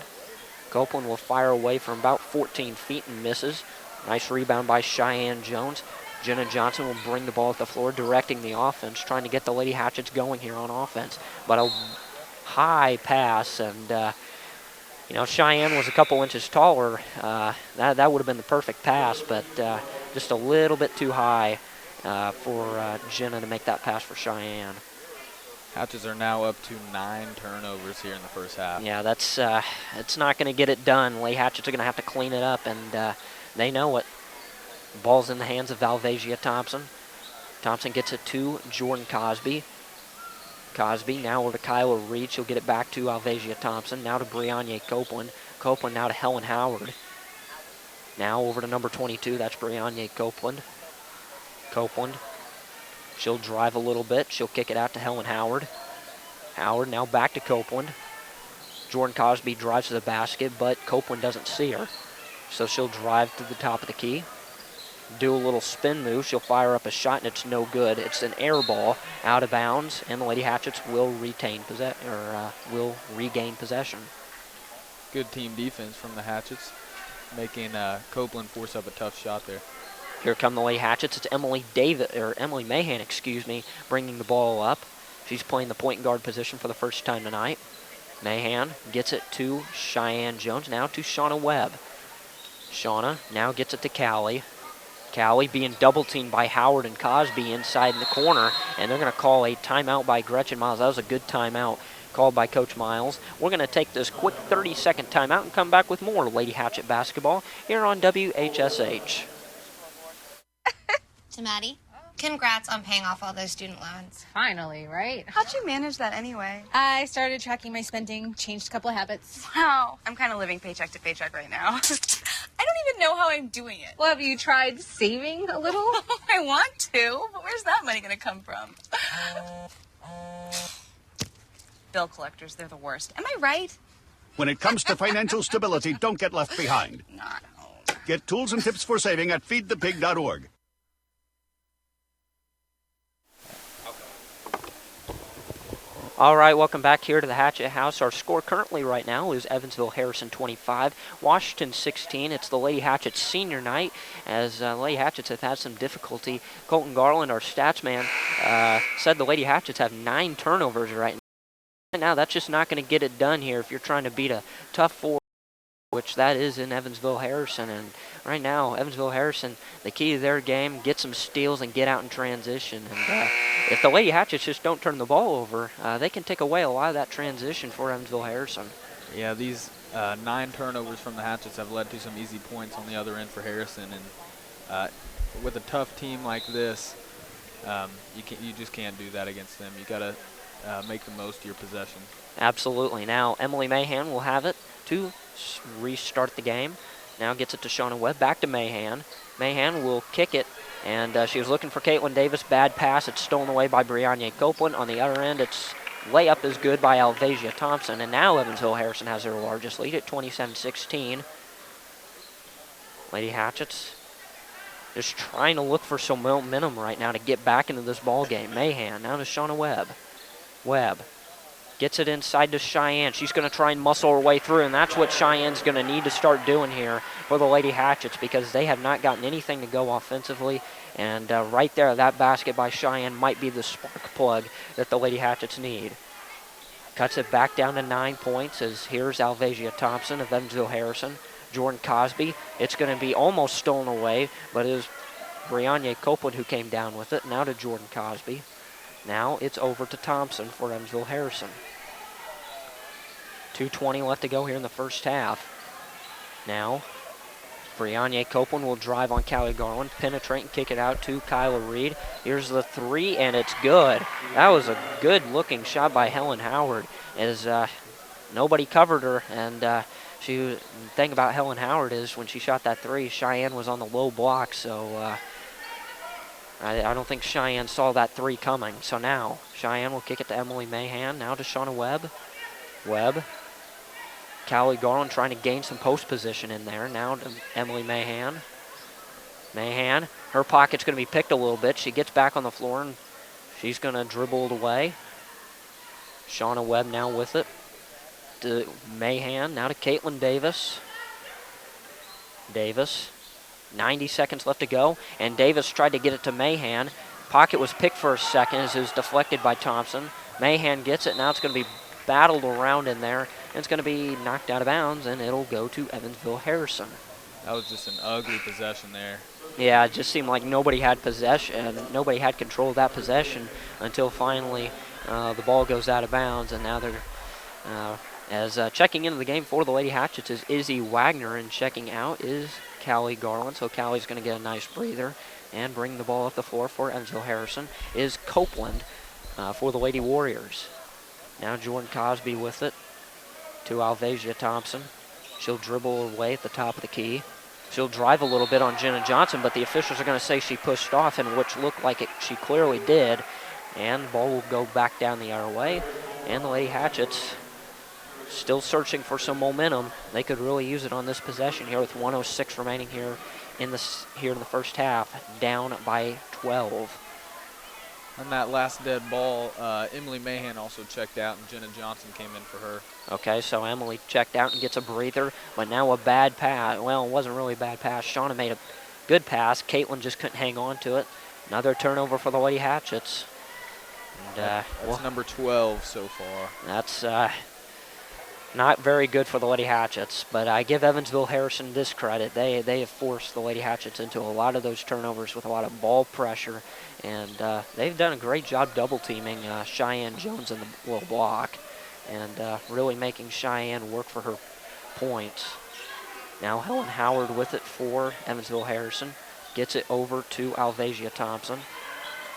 Copeland will fire away from about 14 feet and misses. Nice rebound by Cheyenne Jones. Jenna Johnson will bring the ball at the floor, directing the offense, trying to get the Lady Hatchets going here on offense. But a high pass, and Cheyenne was a couple inches taller. That would have been the perfect pass, but just a little bit too high for Jenna to make that pass for Cheyenne. Hatchets are now up to 9 turnovers here in the first half. Yeah, that's it's not going to get it done. Lady Hatchets are going to have to clean it up, and they know it. The ball's in the hands of Alvasia Thompson. Thompson gets it to Jordan Cosby. Cosby now over to Kyla Reed. She'll get it back to Alvasia Thompson. Now to Brianne Copeland. Copeland now to Helen Howard. Now over to number 22. That's Brianne Copeland. Copeland. She'll drive a little bit. She'll kick it out to Helen Howard. Howard now back to Copeland. Jordan Cosby drives to the basket, but Copeland doesn't see her. So she'll drive to the top of the key. Do a little spin move. She'll fire up a shot, and it's no good. It's an air ball out of bounds, and the Lady Hatchets will regain possession. Good team defense from the Hatchets, making Copeland force up a tough shot there. Here come the Lady Hatchets. It's Emily Mahan, bringing the ball up. She's playing the point guard position for the first time tonight. Mahan gets it to Cheyenne Jones, now to Shauna Webb. Shauna now gets it to Callie. Callie being double teamed by Howard and Cosby inside in the corner, and they're going to call a timeout by Gretchen Miles. That was a good timeout called by Coach Miles. We're going to take this quick 30-second timeout and come back with more Lady Hatchet basketball here on WHSH. To Maddie, congrats on paying off all those student loans. Finally, right? How'd you manage that anyway? I started tracking my spending, changed a couple of habits. Wow. I'm kind of living paycheck to paycheck right now. I don't even know how I'm doing it. Well, have you tried saving a little? I want to, but where's that money going to come from? Bill collectors, they're the worst. Am I right? When it comes to financial stability, don't get left behind. Not home. Get tools and tips for saving at feedthepig.org. All right, welcome back here to the Hatchet House. Our score currently right now is Evansville Harrison 25, Washington 16. It's the Lady Hatchets senior night, as Lady Hatchets have had some difficulty. Colton Garland, our stats man, said the Lady Hatchets have 9 turnovers right now. Right now, that's just not going to get it done here if you're trying to beat a tough 4, which that is in Evansville Harrison. And right now, Evansville Harrison, the key to their game, get some steals and get out in transition. And if the Lady Hatchets just don't turn the ball over, they can take away a lot of that transition for Evansville Harrison. Yeah, these 9 turnovers from the Hatchets have led to some easy points on the other end for Harrison. And with a tough team like this, you just can't do that against them. You got to make the most of your possession. Absolutely. Now Emily Mahan will have it to restart the game. Now gets it to Shauna Webb. Back to Mahan. Mahan will kick it. And she was looking for Caitlin Davis. Bad pass. It's stolen away by Brianne Copeland. On the other end, it's layup is good by Alvasia Thompson. And now Evansville Harrison has their largest lead at 27-16. Lady Hatchets just trying to look for some momentum right now to get back into this ball game. Mahan now to Shauna Webb. Webb Gets it inside to Cheyenne. She's going to try and muscle her way through, and that's what Cheyenne's going to need to start doing here for the Lady Hatchets, because they have not gotten anything to go offensively. And right there, that basket by Cheyenne might be the spark plug that the Lady Hatchets need. Cuts it back down to 9 points as here's Alvasia Thompson of Evansville Harrison. Jordan Cosby. It's going to be almost stolen away, but it was Brianna Copeland who came down with it. Now to Jordan Cosby. Now it's over to Thompson for Evansville Harrison. 2:20 left to go here in the first half. Now, Brianna Copeland will drive on Callie Garland, penetrate and kick it out to Kyla Reed. Here's the three, and it's good. That was a good-looking shot by Helen Howard, as nobody covered her. And the thing about Helen Howard is when she shot that three, Cheyenne was on the low block, so I don't think Cheyenne saw that three coming. So now Cheyenne will kick it to Emily Mahan. Now to Shauna Webb. Webb. Callie Garland trying to gain some post position in there. Now to Emily Mahan. Mahan, her pocket's going to be picked a little bit. She gets back on the floor and she's going to dribble it away. Shauna Webb now with it. To Mahan, now to Caitlin Davis. Davis. 90 seconds left to go, and Davis tried to get it to Mahan. Pocket was picked for a second as it was deflected by Thompson. Mahan gets it. Now it's going to be battled around in there, and it's going to be knocked out of bounds, and it'll go to Evansville Harrison. That was just an ugly possession there. Yeah, it just seemed like nobody had possession, nobody had control of that possession until finally the ball goes out of bounds, and now they're checking into the game for the Lady Hatchets is Izzy Wagner, and checking out is Callie Garland. So Callie's going to get a nice breather and bring the ball up the floor for Evansville Harrison is Copeland for the Lady Warriors. Now Jordan Cosby with it to Alvasia Thompson. She'll dribble away at the top of the key. She'll drive a little bit on Jenna Johnson, but the officials are going to say she pushed off, and which looked like she clearly did. And the ball will go back down the other way. And the Lady Hatchets still searching for some momentum. They could really use it on this possession here with 1:06 remaining here in the first half, down by 12. On that last dead ball, Emily Mahan also checked out, and Jenna Johnson came in for her. Okay, so Emily checked out and gets a breather, but now a bad pass. Well, it wasn't really a bad pass. Shauna made a good pass. Caitlin just couldn't hang on to it. Another turnover for the Lady Hatchets. And, that's number 12 so far. That's not very good for the Lady Hatchets, but I give Evansville Harrison this credit. They have forced the Lady Hatchets into a lot of those turnovers with a lot of ball pressure, and they've done a great job double-teaming Cheyenne Jones in the low block and really making Cheyenne work for her points. Now Helen Howard with it for Evansville Harrison. Gets it over to Alvasia Thompson.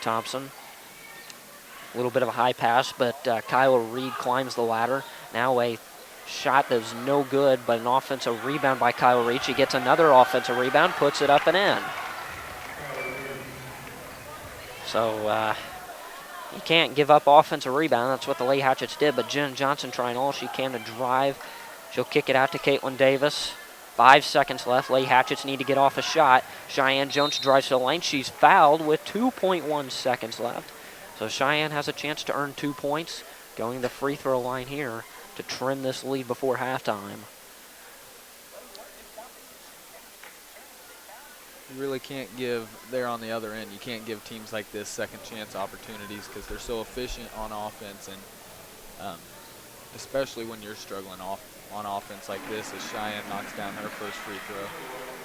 Thompson, a little bit of a high pass, but Kyla Reed climbs the ladder. Now a shot that was no good, but an offensive rebound by Kyla Reed. She gets another offensive rebound, puts it up and in. So you can't give up offensive rebound. That's what the Lady Hatchets did, but Jen Johnson trying all she can to drive. She'll kick it out to Caitlin Davis. 5 seconds left. Lady Hatchets need to get off a shot. Cheyenne Jones drives to the lane. She's fouled with 2.1 seconds left. So Cheyenne has a chance to earn 2 points, going to the free throw line here to trim this lead before halftime. You really can't give, there on the other end, you can't give teams like this second chance opportunities because they're so efficient on offense, and especially when you're struggling on offense like this as Cheyenne knocks down her first free throw.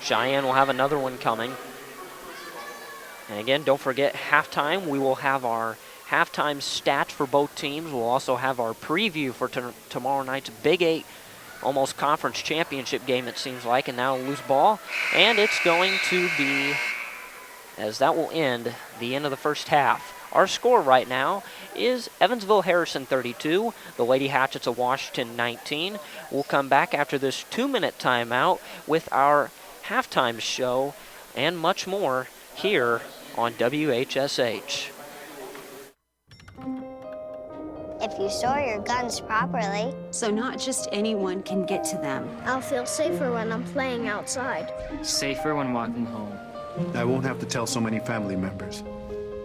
Cheyenne will have another one coming. And again, don't forget halftime. We will have our halftime stats for both teams. We'll also have our preview for tomorrow night's Big 8 almost conference championship game, it seems like, and now a loose ball. And it's going to be, as that will end the end of the first half. Our score right now is Evansville Harrison 32, the Lady Hatchets of Washington 19. We'll come back after this 2-minute timeout with our halftime show and much more here on WHSH. If you store your guns properly. So not just anyone can get to them. I'll feel safer when I'm playing outside. Safer when walking home. I won't have to tell so many family members.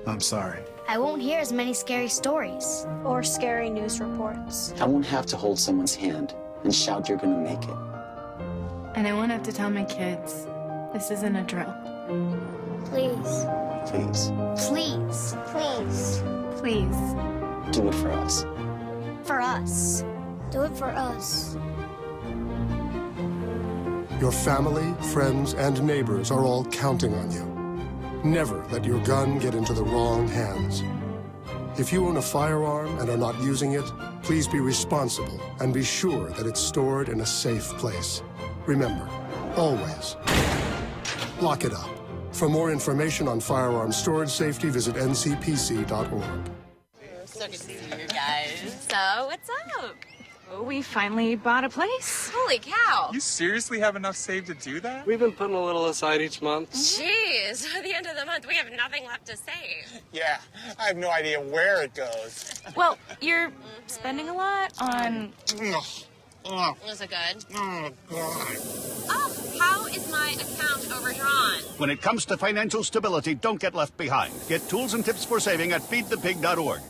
I'm sorry. I won't hear as many scary stories. Or scary news reports. I won't have to hold someone's hand and shout you're gonna make it. And I won't have to tell my kids this isn't a drill. Please. Please. Please. Please. Please. Do it for us. For us. Do it for us. Your family, friends, and neighbors are all counting on you. Never let your gun get into the wrong hands. If you own a firearm and are not using it, please be responsible and be sure that it's stored in a safe place. Remember, always, lock it up. For more information on firearm storage safety, visit ncpc.org. So good to see you guys. So, what's up? We finally bought a place. Holy cow. You seriously have enough saved to do that? We've been putting a little aside each month. Jeez, at the end of the month, we have nothing left to save. Yeah, I have no idea where it goes. Well, you're spending a lot on... Was it good? Oh, God. Oh, how is my account overdrawn? When it comes to financial stability, don't get left behind. Get tools and tips for saving at feedthepig.org.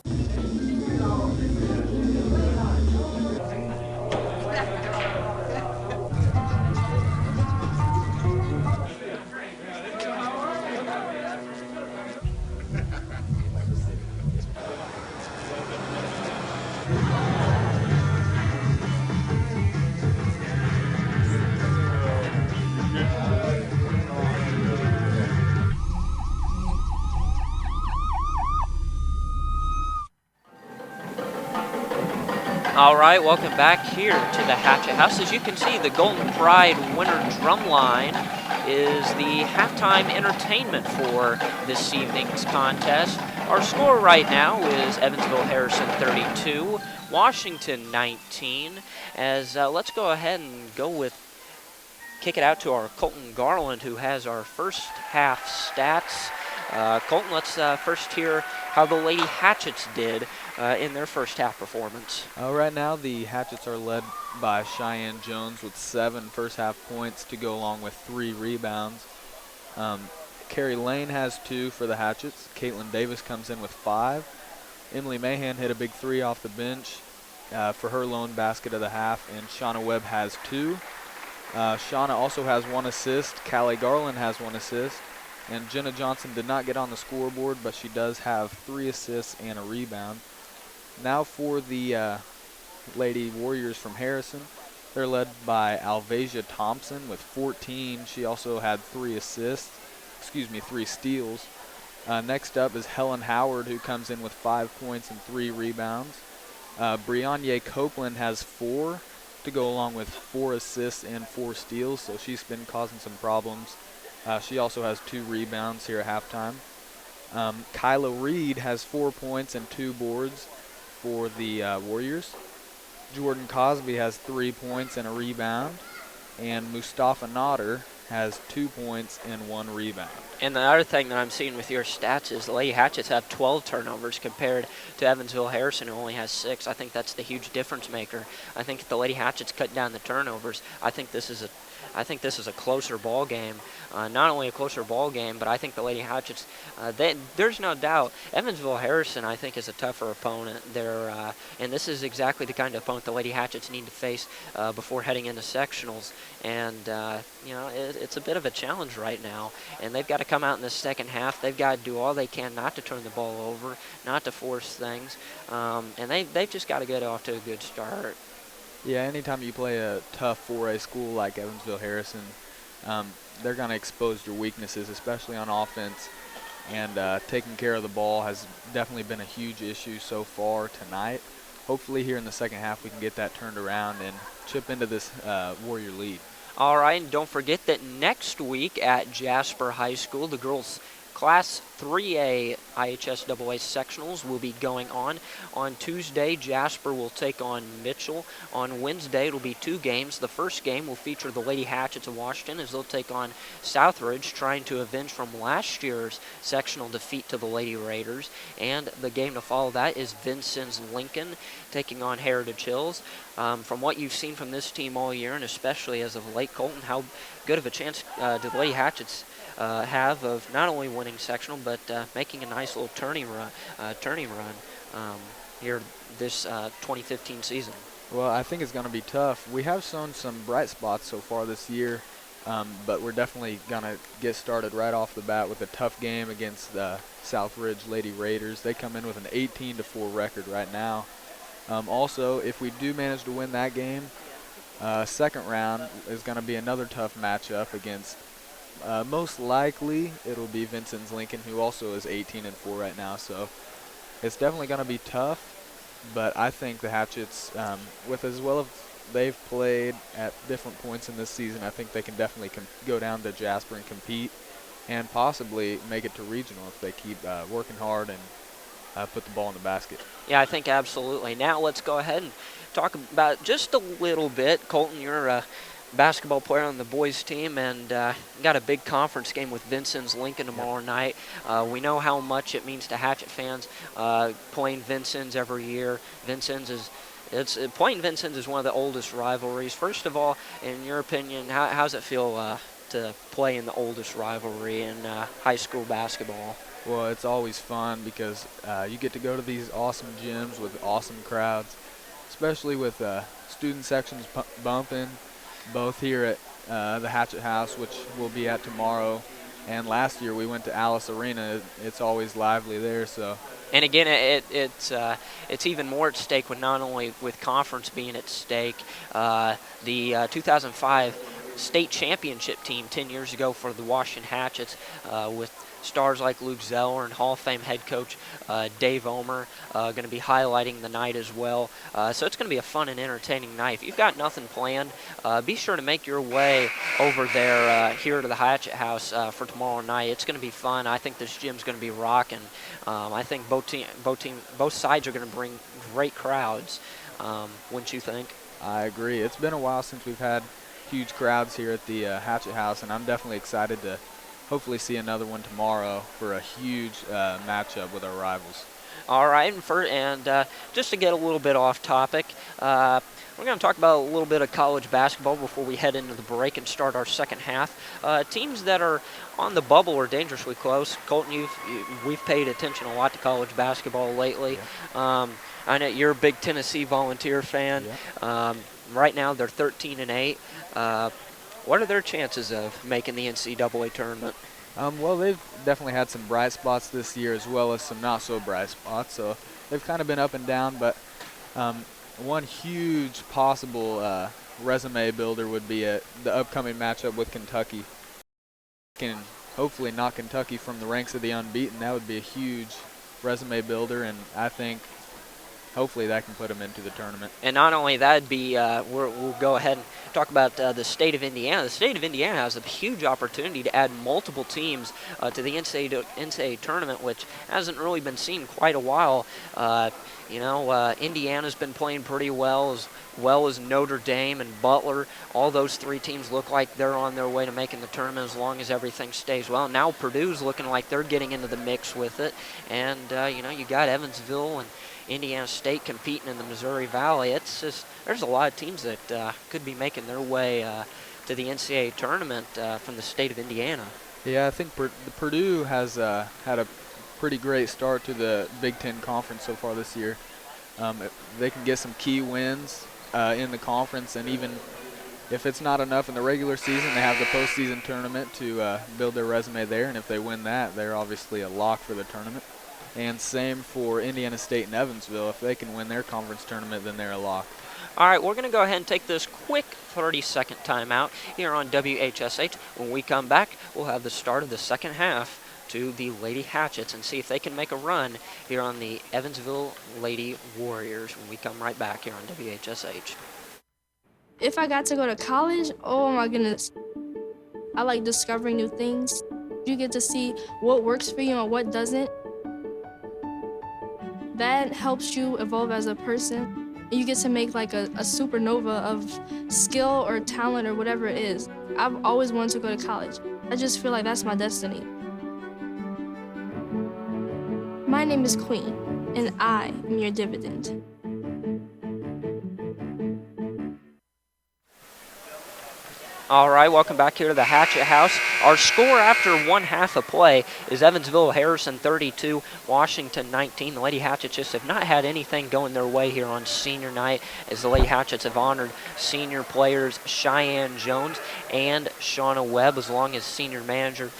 All right, welcome back here to the Hatchet House. As you can see, the Golden Pride winter drumline is the halftime entertainment for this evening's contest. Our score right now is Evansville Harrison 32, Washington 19. As let's go ahead and kick it out to our Colton Garland, who has our first half stats. Colton, let's first hear how the Lady Hatchets did in their first half performance. Right now, the Hatchets are led by Cheyenne Jones with 7 first half points to go along with 3 rebounds. Carrie Lane has 2 for the Hatchets. Caitlin Davis comes in with 5. Emily Mahan hit a big 3 off the bench for her lone basket of the half, and Shauna Webb has 2. Shauna also has 1 assist. Callie Garland has 1 assist. And Jenna Johnson did not get on the scoreboard, but she does have 3 assists and a rebound. Now for the Lady Warriors from Harrison. They're led by Alvasia Thompson with 14. She also had 3 steals. Next up is Helen Howard, who comes in with 5 points and 3 rebounds. Brianne Copeland has 4 to go along with 4 assists and 4 steals, so she's been causing some problems. She also has 2 rebounds here at halftime. Kyla Reed has 4 points and 2 boards for the Warriors. Jordan Cosby has 3 points and a rebound. And Mustafa Nader has 2 points and 1 rebound. And the other thing that I'm seeing with your stats is the Lady Hatchets have 12 turnovers compared to Evansville Harrison, who only has 6. I think that's the huge difference maker. I think if the Lady Hatchets cut down the turnovers, I think this is a closer ball game. Not only a closer ball game, but I think the Lady Hatchets, there's no doubt, Evansville Harrison, I think, is a tougher opponent. And this is exactly the kind of opponent the Lady Hatchets need to face before heading into sectionals. And, it's a bit of a challenge right now. And they've got to come out in the second half. They've got to do all they can not to turn the ball over, not to force things. And they've just got to get off to a good start. Yeah, anytime you play a tough 4A school like Evansville Harrison, they're going to expose your weaknesses, especially on offense. And taking care of the ball has definitely been a huge issue so far tonight. Hopefully here in the second half we can get that turned around and chip into this Warrior lead. All right, and don't forget that next week at Jasper High School, the girls' Class 3A IHSAA sectionals will be going on. On Tuesday, Jasper will take on Mitchell. On Wednesday, it'll be 2 games. The first game will feature the Lady Hatchets of Washington as they'll take on Southridge, trying to avenge from last year's sectional defeat to the Lady Raiders. And the game to follow that is Vincennes Lincoln taking on Heritage Hills. From what you've seen from this team all year, and especially as of late, Colton, how good of a chance do the Lady Hatchets have of not only winning sectional but making a nice little turning run here this 2015 season. Well, I think it's going to be tough. We have shown some bright spots so far this year, but we're definitely going to get started right off the bat with a tough game against the Southridge Lady Raiders. They come in with an 18-4 record right now. Also, if we do manage to win that game, second round is going to be another tough matchup against, most likely, it'll be Vincent's Lincoln, who also is 18-4 right now. So it's definitely going to be tough. But I think the Hatchets, with as well as they've played at different points in this season, I think they can definitely go down to Jasper and compete and possibly make it to regional if they keep working hard and put the ball in the basket. Yeah, I think absolutely. Now let's go ahead and talk about just a little bit. Colton, you're a basketball player on the boys team, and got a big conference game with Vincent's Lincoln tomorrow night. We know how much it means to Hatchet fans playing Vincent's every year. Playing Vincent's is one of the oldest rivalries. First of all, in your opinion, how's it feel to play in the oldest rivalry in high school basketball? Well, it's always fun because you get to go to these awesome gyms with awesome crowds, especially with student sections bumping, both here at the Hatchet House, which we'll be at tomorrow, and last year we went to Alice Arena. It's always lively there. So. And again, it's even more at stake with not only with conference being at stake. The 2005 state championship team 10 years ago for the Washington Hatchets with stars like Luke Zeller and Hall of Fame head coach Dave Omer going to be highlighting the night as well. So it's going to be a fun and entertaining night. If you've got nothing planned, be sure to make your way over there here to the Hatchet House for tomorrow night. It's going to be fun. I think this gym's going to be rocking. I think both sides are going to bring great crowds. Wouldn't you think? I agree. It's been a while since we've had huge crowds here at the Hatchet House, and I'm definitely excited to hopefully see another one tomorrow for a huge matchup with our rivals. All right, and just to get a little bit off topic, we're going to talk about a little bit of college basketball before we head into the break and start our second half. Teams that are on the bubble are dangerously close. Colton, we've paid attention a lot to college basketball lately. Yeah. I know you're a big Tennessee Volunteer fan. Yeah. Right now they're 13-8. What are their chances of making the NCAA tournament? Well, they've definitely had some bright spots this year as well as some not so bright spots. So they've kind of been up and down, but one huge possible resume builder would be the upcoming matchup with Kentucky. Can hopefully knock Kentucky from the ranks of the unbeaten. That would be a huge resume builder, and I think hopefully that can put them into the tournament. And not only that, we'll go ahead and talk about the state of Indiana. The state of Indiana has a huge opportunity to add multiple teams to the NCAA tournament, which hasn't really been seen quite a while. Indiana's been playing pretty well as Notre Dame and Butler. All those three teams look like they're on their way to making the tournament as long as everything stays well. Now Purdue's looking like they're getting into the mix with it. And, you got Evansville and Indiana State competing in the Missouri Valley. It's just, there's a lot of teams that could be making their way to the NCAA tournament from the state of Indiana. Yeah, I think Purdue has had a pretty great start to the Big Ten Conference so far this year. If they can get some key wins in the conference, and even if it's not enough in the regular season, they have the postseason tournament to build their resume there, and if they win that, they're obviously a lock for the tournament. And same for Indiana State and Evansville. If they can win their conference tournament, then they're a lock. All right, we're going to go ahead and take this quick 30-second timeout here on WHSH. When we come back, we'll have the start of the second half to the Lady Hatchets and see if they can make a run here on the Evansville Lady Warriors when we come right back here on WHSH. If I got to go to college, oh my goodness. I like discovering new things. You get to see what works for you and what doesn't. That helps you evolve as a person. You get to make like a supernova of skill or talent or whatever it is. I've always wanted to go to college. I just feel like that's my destiny. My name is Queen, and I am your dividend. All right, welcome back here to the Hatchet House. Our score after 1/2 of play is Evansville Harrison 32, Washington 19. The Lady Hatchets just have not had anything going their way here on senior night, as the Lady Hatchets have honored senior players Cheyenne Jones and Shauna Webb, as long as senior manager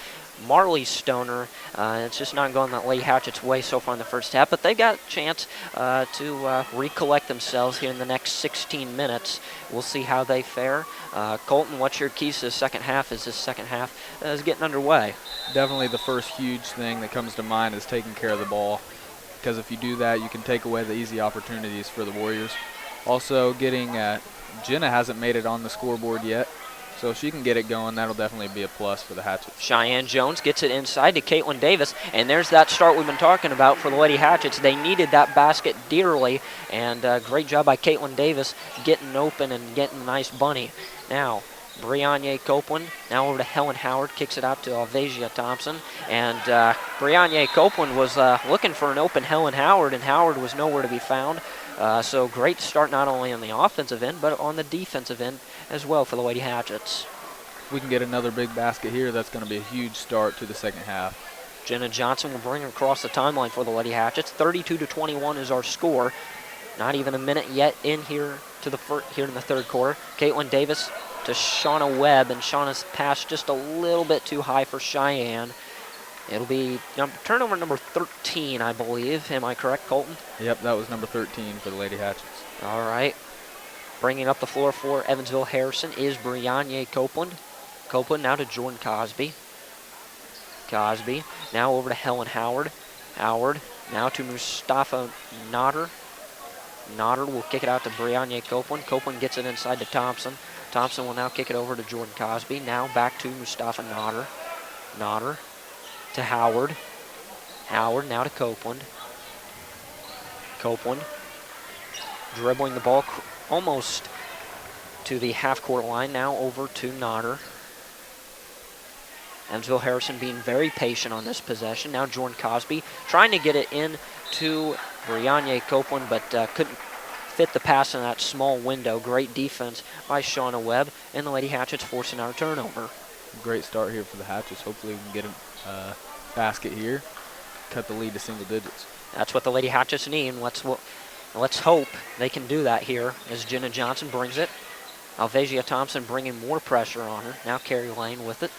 Marley Stoner. It's just not going that Lady Hatchet's way so far in the first half, but they got a chance to recollect themselves here in the next 16 minutes. We'll see how they fare. Colton, what's your keys to the second half as this second half is getting underway? Definitely the first huge thing that comes to mind is taking care of the ball, because if you do that, you can take away the easy opportunities for the Warriors. Also, getting Jenna hasn't made it on the scoreboard yet, so if she can get it going, that'll definitely be a plus for the Hatchets. Cheyenne Jones gets it inside to Caitlin Davis, and there's that start we've been talking about for the Lady Hatchets. They needed that basket dearly, and great job by Caitlin Davis getting open and getting a nice bunny. Now, Brianne Copeland, now over to Helen Howard, kicks it out to Alvasia Thompson, and Brianne Copeland was looking for an open Helen Howard, and Howard was nowhere to be found. So great start not only on the offensive end, but on the defensive end as well for the Lady Hatchets. If we can get another big basket here, that's going to be a huge start to the second half. Jenna Johnson will bring her across the timeline for the Lady Hatchets. 32-21 is our score. Not even a minute yet in here here in the third quarter. Caitlin Davis to Shauna Webb, and Shauna's pass just a little bit too high for Cheyenne. It'll be turnover number 13, I believe. Am I correct, Colton? Yep, that was number 13 for the Lady Hatchets. All right. Bringing up the floor for Evansville Harrison is Brianne Copeland. Copeland now to Jordan Cosby. Cosby now over to Helen Howard. Howard now to Mustafa Nodder. Nodder will kick it out to Brianne Copeland. Copeland gets it inside to Thompson. Thompson will now kick it over to Jordan Cosby. Now back to Mustafa Nodder. Nodder to Howard. Howard now to Copeland. Copeland dribbling the ball almost to the half-court line. Now over to Nodder. Evansville Harrison being very patient on this possession. Now Jordan Cosby trying to get it in to Brianne Copeland, but couldn't fit the pass in that small window. Great defense by Shauna Webb, and the Lady Hatchets forcing our turnover. Great start here for the Hatchets. Hopefully we can get a basket here, cut the lead to single digits. That's what the Lady Hatchets need, and let's hope they can do that here as Jenna Johnson brings it. Alvasia Thompson bringing more pressure on her. Now Carrie Lane with it.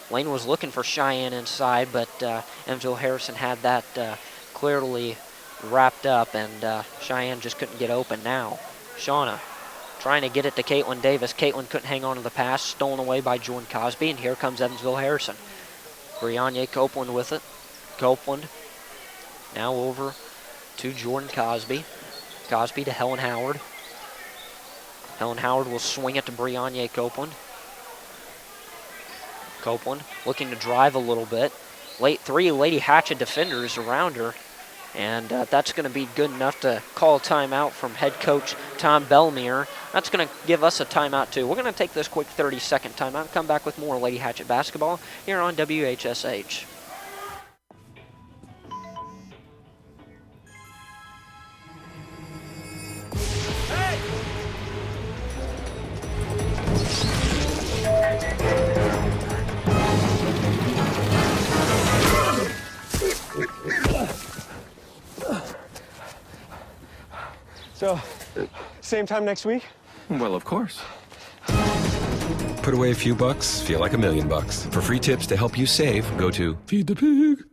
Lane was looking for Cheyenne inside, but Evansville Harrison had that clearly wrapped up, and Cheyenne just couldn't get open. Now Shauna trying to get it to Caitlin Davis. Caitlin couldn't hang on to the pass, stolen away by Jordan Cosby, and here comes Evansville Harrison. Brianne Copeland with it. Copeland now over to Jordan Cosby. Cosby to Helen Howard. Helen Howard will swing it to Brianne Copeland. Copeland looking to drive a little bit. Three Lady Hatchet defenders around her, and that's going to be good enough to call a timeout from head coach Tom Belmere. That's going to give us a timeout too. We're going to take this quick 30-second timeout and come back with more Lady Hatchet basketball here on WHSH. So, same time next week? Well, of course. Put away a few bucks, feel like $1 million. For free tips to help you save, go to Feed the Pig.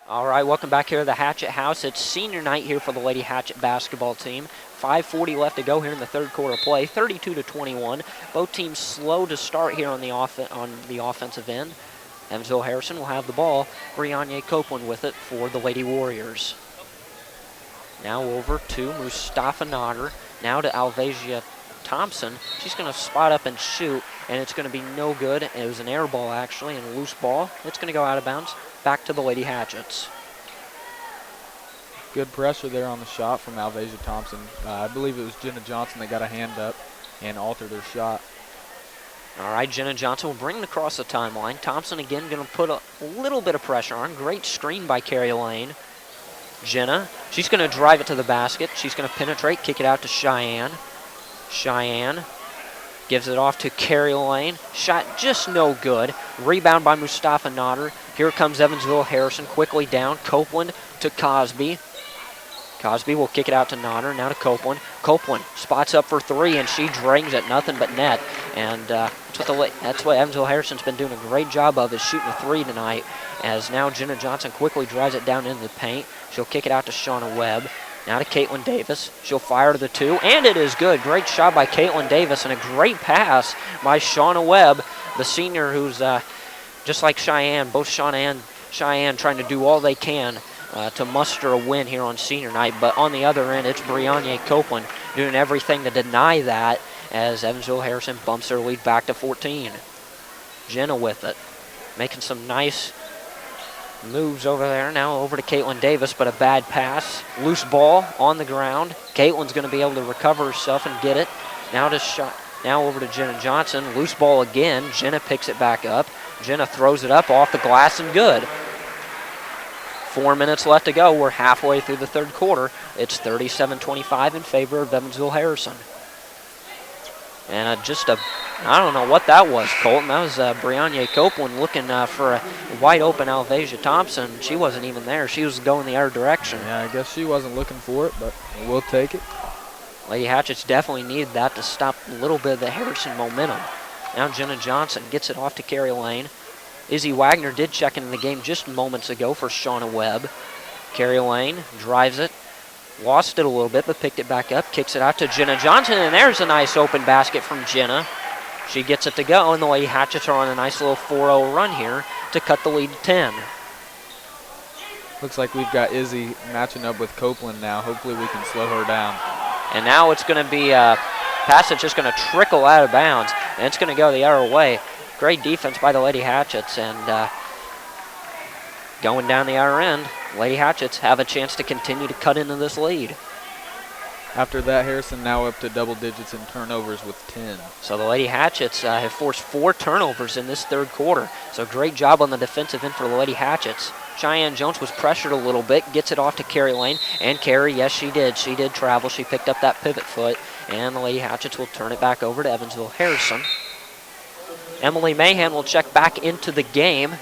All right, welcome back here to the Hatchet House. It's senior night here for the Lady Hatchet basketball team. 5:40 left to go here in the third quarter play, 32-21. Both teams slow to start here on the offensive end. Evansville Harrison will have the ball. Brianne Copeland with it for the Lady Warriors. Now over to Mustafa Nodder. Now to Alvasia Thompson. She's going to spot up and shoot, and it's going to be no good. It was an air ball, actually, and a loose ball. It's going to go out of bounds. Back to the Lady Hatchets. Good pressure there on the shot from Alvasia Thompson. I believe it was Jenna Johnson that got a hand up and altered her shot. All right, Jenna Johnson will bring it across the timeline. Thompson again going to put a little bit of pressure on. Great screen by Carrie Lane. Jenna, she's going to drive it to the basket. She's going to penetrate, kick it out to Cheyenne. Cheyenne Gives it off to Carrie Lane. Shot just no good. Rebound by Mustafa Nodder. Here comes Evansville Harrison quickly down. Copeland to Cosby. Cosby will kick it out to Nodder. Now to Copeland. Copeland spots up for three, and she drains it. Nothing but net. And that's what Evansville Harrison's been doing a great job of, is shooting a three tonight. As now Jenna Johnson quickly drives it down into the paint. She'll kick it out to Shauna Webb. Now to Caitlin Davis. She'll fire to the two, and it is good. Great shot by Caitlin Davis, and a great pass by Shauna Webb, the senior who's just like Cheyenne. Both Shauna and Cheyenne trying to do all they can to muster a win here on senior night. But on the other end, it's Brianna Copeland doing everything to deny that, as Evansville Harrison bumps their lead back to 14. Jenna with it, making some nice moves over there. Now over to Caitlin Davis, but a bad pass. Loose ball on the ground. Caitlin's going to be able to recover herself and get it. Now over to Jenna Johnson. Loose ball again. Jenna picks it back up. Jenna throws it up off the glass and good. 4 minutes left to go. We're halfway through the third quarter. It's 37-25 in favor of Evansville Harrison. And I don't know what that was, Colton. That was Brianna Copeland looking for a wide open Alvasia Thompson. She wasn't even there. She was going the other direction. Yeah, I guess she wasn't looking for it, but we'll take it. Lady Hatchets definitely needed that to stop a little bit of the Harrison momentum. Now Jenna Johnson gets it off to Carrie Lane. Izzy Wagner did check into the game just moments ago for Shauna Webb. Carrie Lane drives it. Lost it a little bit, but picked it back up. Kicks it out to Jenna Johnson, and there's a nice open basket from Jenna. She gets it to go, and the Lady Hatchets are on a nice little 4-0 run here to cut the lead to 10. Looks like we've got Izzy matching up with Copeland now. Hopefully we can slow her down. And now it's going to be a pass that's just going to trickle out of bounds, and it's going to go the other way. Great defense by the Lady Hatchets, and going down the other end, Lady Hatchets have a chance to continue to cut into this lead. After that, Harrison now up to double digits in turnovers with 10. So the Lady Hatchets have forced 4 turnovers in this third quarter. So great job on the defensive end for the Lady Hatchets. Cheyenne Jones was pressured a little bit, gets it off to Carrie Lane. And Carrie, yes, she did. She did travel. She picked up that pivot foot. And the Lady Hatchets will turn it back over to Evansville Harrison. Emily Mahan will check back into the game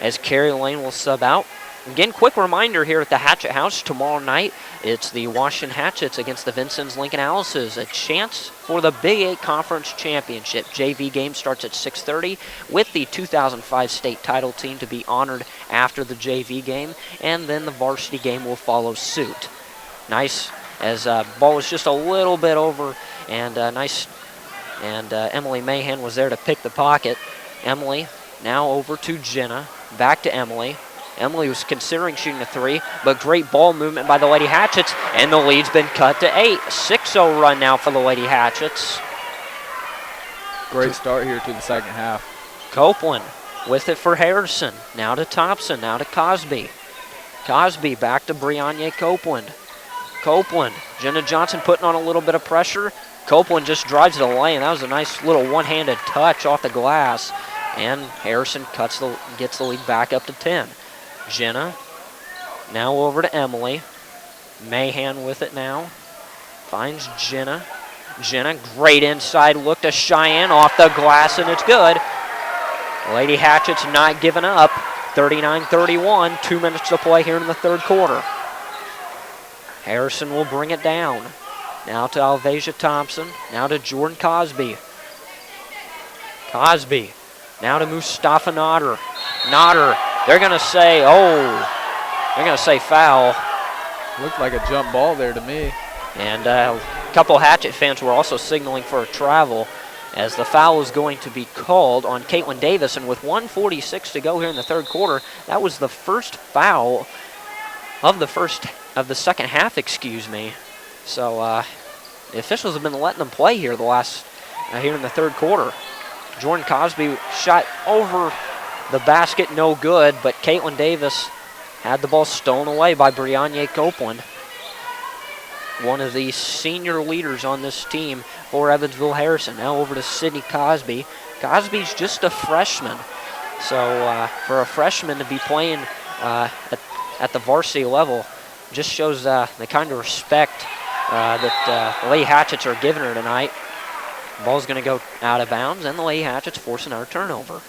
as Carrie Lane will sub out. Again, quick reminder here at the Hatchet House, tomorrow night, it's the Washington Hatchets against the Vincennes Lincoln Alice's. A chance for the Big 8 Conference Championship. JV game starts at 6:30 with the 2005 state title team to be honored after the JV game, and then the varsity game will follow suit. Nice, as ball was just a little bit over, and nice, and Emily Mahan was there to pick the pocket. Emily now over to Jenna, back to Emily. Emily was considering shooting a three, but great ball movement by the Lady Hatchets, and the lead's been cut to 8. 6-0 run now for the Lady Hatchets. Great start here to the second half. Copeland with it for Harrison. Now to Thompson, now to Cosby. Cosby back to Brianna Copeland. Copeland, Jenna Johnson putting on a little bit of pressure. Copeland just drives the lane. That was a nice little one-handed touch off the glass. And Harrison gets the lead back up to 10. Jenna, now over to Emily. Mahan with it now. Finds Jenna. Jenna, great inside look to Cheyenne off the glass, and it's good. Lady Hatchets not giving up. 39-31, 2 minutes to play here in the third quarter. Harrison will bring it down. Now to Alvasia Thompson. Now to Jordan Cosby. Cosby. Now to Mustafa Nodder. Nodder, they're going to say, foul. Looked like a jump ball there to me. And a couple Hatchet fans were also signaling for a travel, as the foul is going to be called on Caitlin Davis. And with 1:46 to go here in the third quarter, that was the first foul of the second half, excuse me. So the officials have been letting them play here here in the third quarter. Jordan Cosby shot over the basket, no good, but Caitlin Davis had the ball stolen away by Brianna Copeland, one of the senior leaders on this team for Evansville Harrison. Now over to Sydney Cosby. Cosby's just a freshman, so for a freshman to be playing at the varsity level just shows the kind of respect that Lady Hatchets are giving her tonight. Ball's going to go out of bounds, and the Lady Hatchets force another turnover.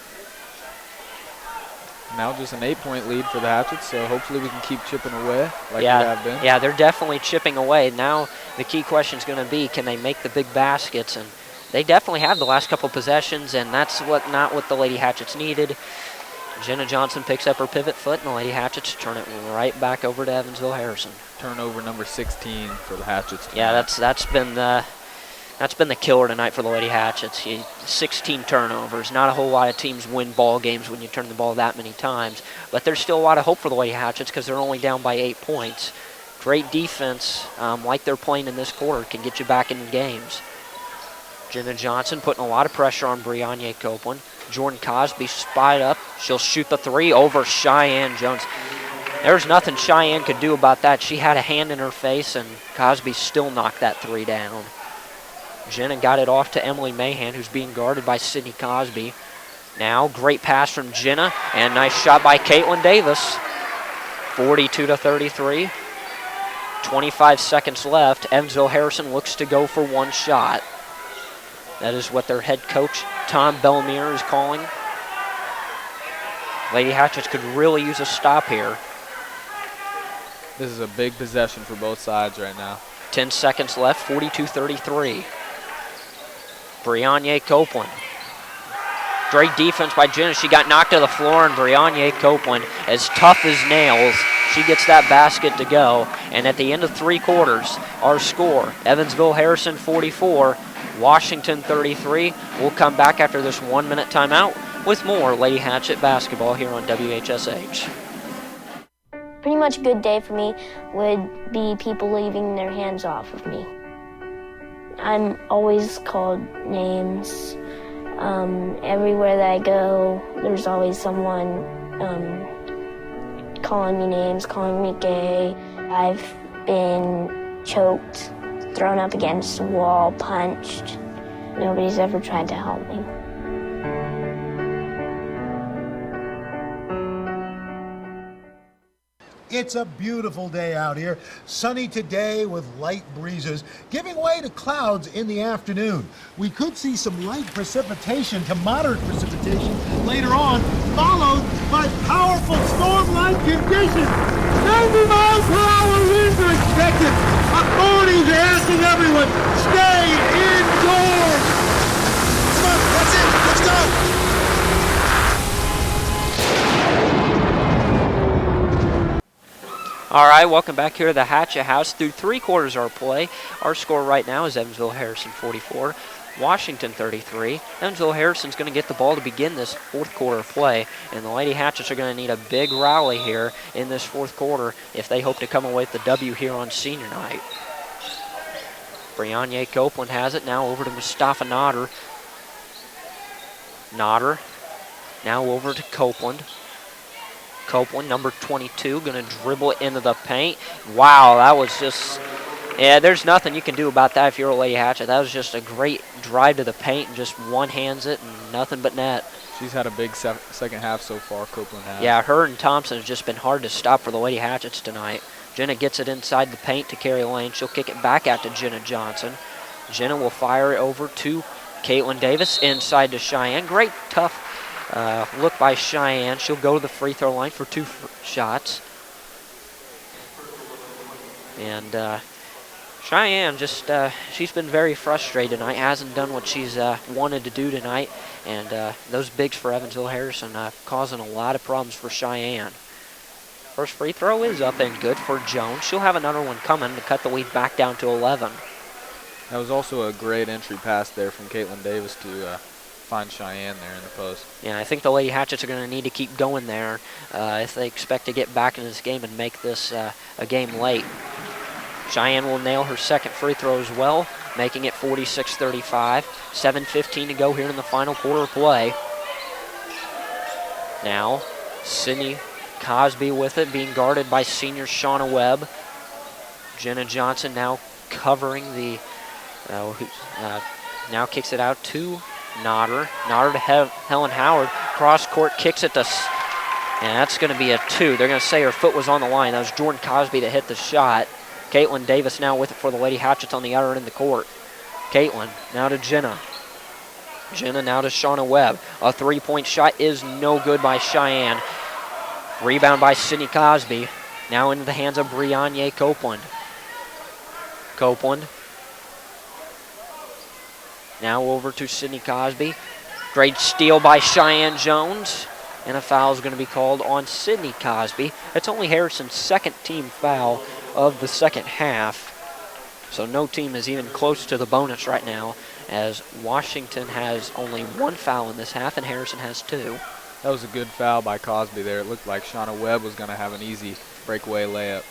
Now just an 8-point lead for the Hatchets, so hopefully we can keep chipping away like we Yeah, have been. yeah, they're definitely chipping away. Now the key question is going to be, can they make the big baskets? And they definitely have the last couple possessions, and that's not what the Lady Hatchets needed. Jenna Johnson picks up her pivot foot, and the Lady Hatchets turn it right back over to Evansville Harrison. Turnover number 16 for the Hatchets tonight. Yeah, that's been the killer tonight for the Lady Hatchets. 16 turnovers. Not a whole lot of teams win ball games when you turn the ball that many times, but there's still a lot of hope for the Lady Hatchets because they're only down by 8 points. Great defense, like they're playing in this quarter, can get you back in games. Jenna Johnson putting a lot of pressure on Brianne Copeland. Jordan Cosby spotted up. She'll shoot the three over Cheyenne Jones. There's nothing Cheyenne could do about that. She had a hand in her face, and Cosby still knocked that three down. Jenna got it off to Emily Mahan, who's being guarded by Sydney Cosby. Now, great pass from Jenna, and nice shot by Caitlin Davis. 42-33. 25 seconds left. Evansville Harrison looks to go for one shot. That is what their head coach, Tom Bellemere, is calling. Lady Hatchets could really use a stop here. This is a big possession for both sides right now. 10 seconds left, 42-33. Brianne Copeland. Great defense by Jenna. She got knocked to the floor, and Brianne Copeland, as tough as nails, she gets that basket to go. And at the end of 3 quarters, our score, Evansville Harrison 44, Washington 33. We'll come back after this 1-minute timeout with more Lady Hatchet basketball here on WHSH. Pretty much a good day for me would be people leaving their hands off of me. I'm always called names. Everywhere that I go, there's always someone calling me names, calling me gay. I've been choked, thrown up against a wall, punched. Nobody's ever tried to help me. It's a beautiful day out here. Sunny today with light breezes, giving way to clouds in the afternoon. We could see some light precipitation to moderate precipitation later on, followed by powerful storm-like conditions. 90 miles per hour winds are expected. Authorities are asking everyone, stay indoors. Come on, that's it. Let's go. All right, welcome back here to the Hatchet House. Through 3 quarters of our play, our score right now is Evansville Harrison 44, Washington 33. Evansville Harrison's going to get the ball to begin this 4th quarter of play, and the Lady Hatchets are going to need a big rally here in this 4th quarter if they hope to come away with the W here on senior night. Brianne Copeland has it, now over to Mustafa Nodder. Nodder now over to Copeland. Copeland, number 22, going to dribble it into the paint. Wow, that was just, yeah, there's nothing you can do about that if you're a Lady Hatchet. That was just a great drive to the paint and just one-hands it and nothing but net. She's had a big second half so far, Copeland has. Yeah, her and Thompson have just been hard to stop for the Lady Hatchets tonight. Jenna gets it inside the paint to Carrie Lane. She'll kick it back out to Jenna Johnson. Jenna will fire it over to Caitlin Davis, inside to Cheyenne. Great, tough look by Cheyenne. She'll go to the free throw line for 2 shots. And Cheyenne just, she's been very frustrated tonight. Hasn't done what she's wanted to do tonight. And those bigs for Evansville Harrison causing a lot of problems for Cheyenne. First free throw is up and good for Jones. She'll have another one coming to cut the lead back down to 11. That was also a great entry pass there from Caitlin Davis to find Cheyenne there in the post. Yeah, I think the Lady Hatchets are going to need to keep going there if they expect to get back in this game and make this a game late. Cheyenne will nail her second free throw as well, making it 46-35. 7:15 to go here in the final quarter of play. Now, Sydney Cosby with it, being guarded by senior Shauna Webb. Jenna Johnson now covering the, now kicks it out to Nodder. Nodder to Helen Howard. Cross court kicks it to, and that's going to be a 2. They're going to say her foot was on the line. That was Jordan Cosby that hit the shot. Caitlin Davis now with it for the Lady Hatchets on the other end of the court. Caitlin now to Jenna. Jenna now to Shauna Webb. A three-point shot is no good by Cheyenne. Rebound by Sydney Cosby. Now into the hands of Brianne Copeland. Copeland. Now over to Sydney Cosby. Great steal by Cheyenne Jones. And a foul is going to be called on Sydney Cosby. It's only Harrison's second team foul of the second half. So no team is even close to the bonus right now, as Washington has only one foul in this half and Harrison has two. That was a good foul by Cosby there. It looked like Shauna Webb was going to have an easy breakaway layup.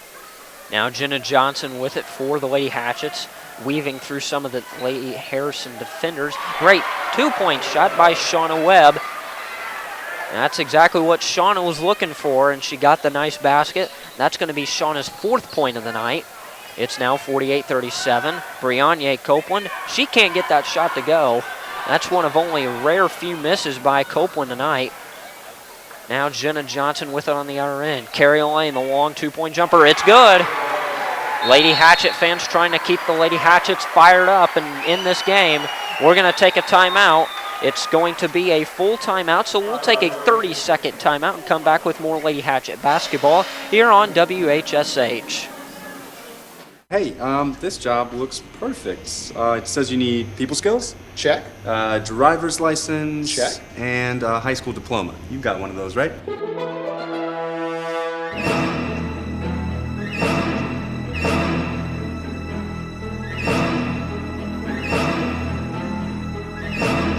Now Jenna Johnson with it for the Lady Hatchets, weaving through some of the Lady Harrison defenders. Great two-point shot by Shauna Webb. That's exactly what Shauna was looking for, and she got the nice basket. That's going to be Shauna's fourth point of the night. It's now 48-37. Brianne Copeland, she can't get that shot to go. That's one of only a rare few misses by Copeland tonight. Now Jenna Johnson with it on the other end. Carrie Lane, the long two-point jumper. It's good. Lady Hatchet fans trying to keep the Lady Hatchets fired up and in this game. We're going to take a timeout. It's going to be a full timeout, so we'll take a 30-second timeout and come back with more Lady Hatchet basketball here on WHSH. Hey, this job looks perfect. It says you need people skills? Check. Driver's license? Check. And a high school diploma. You got one of those, right?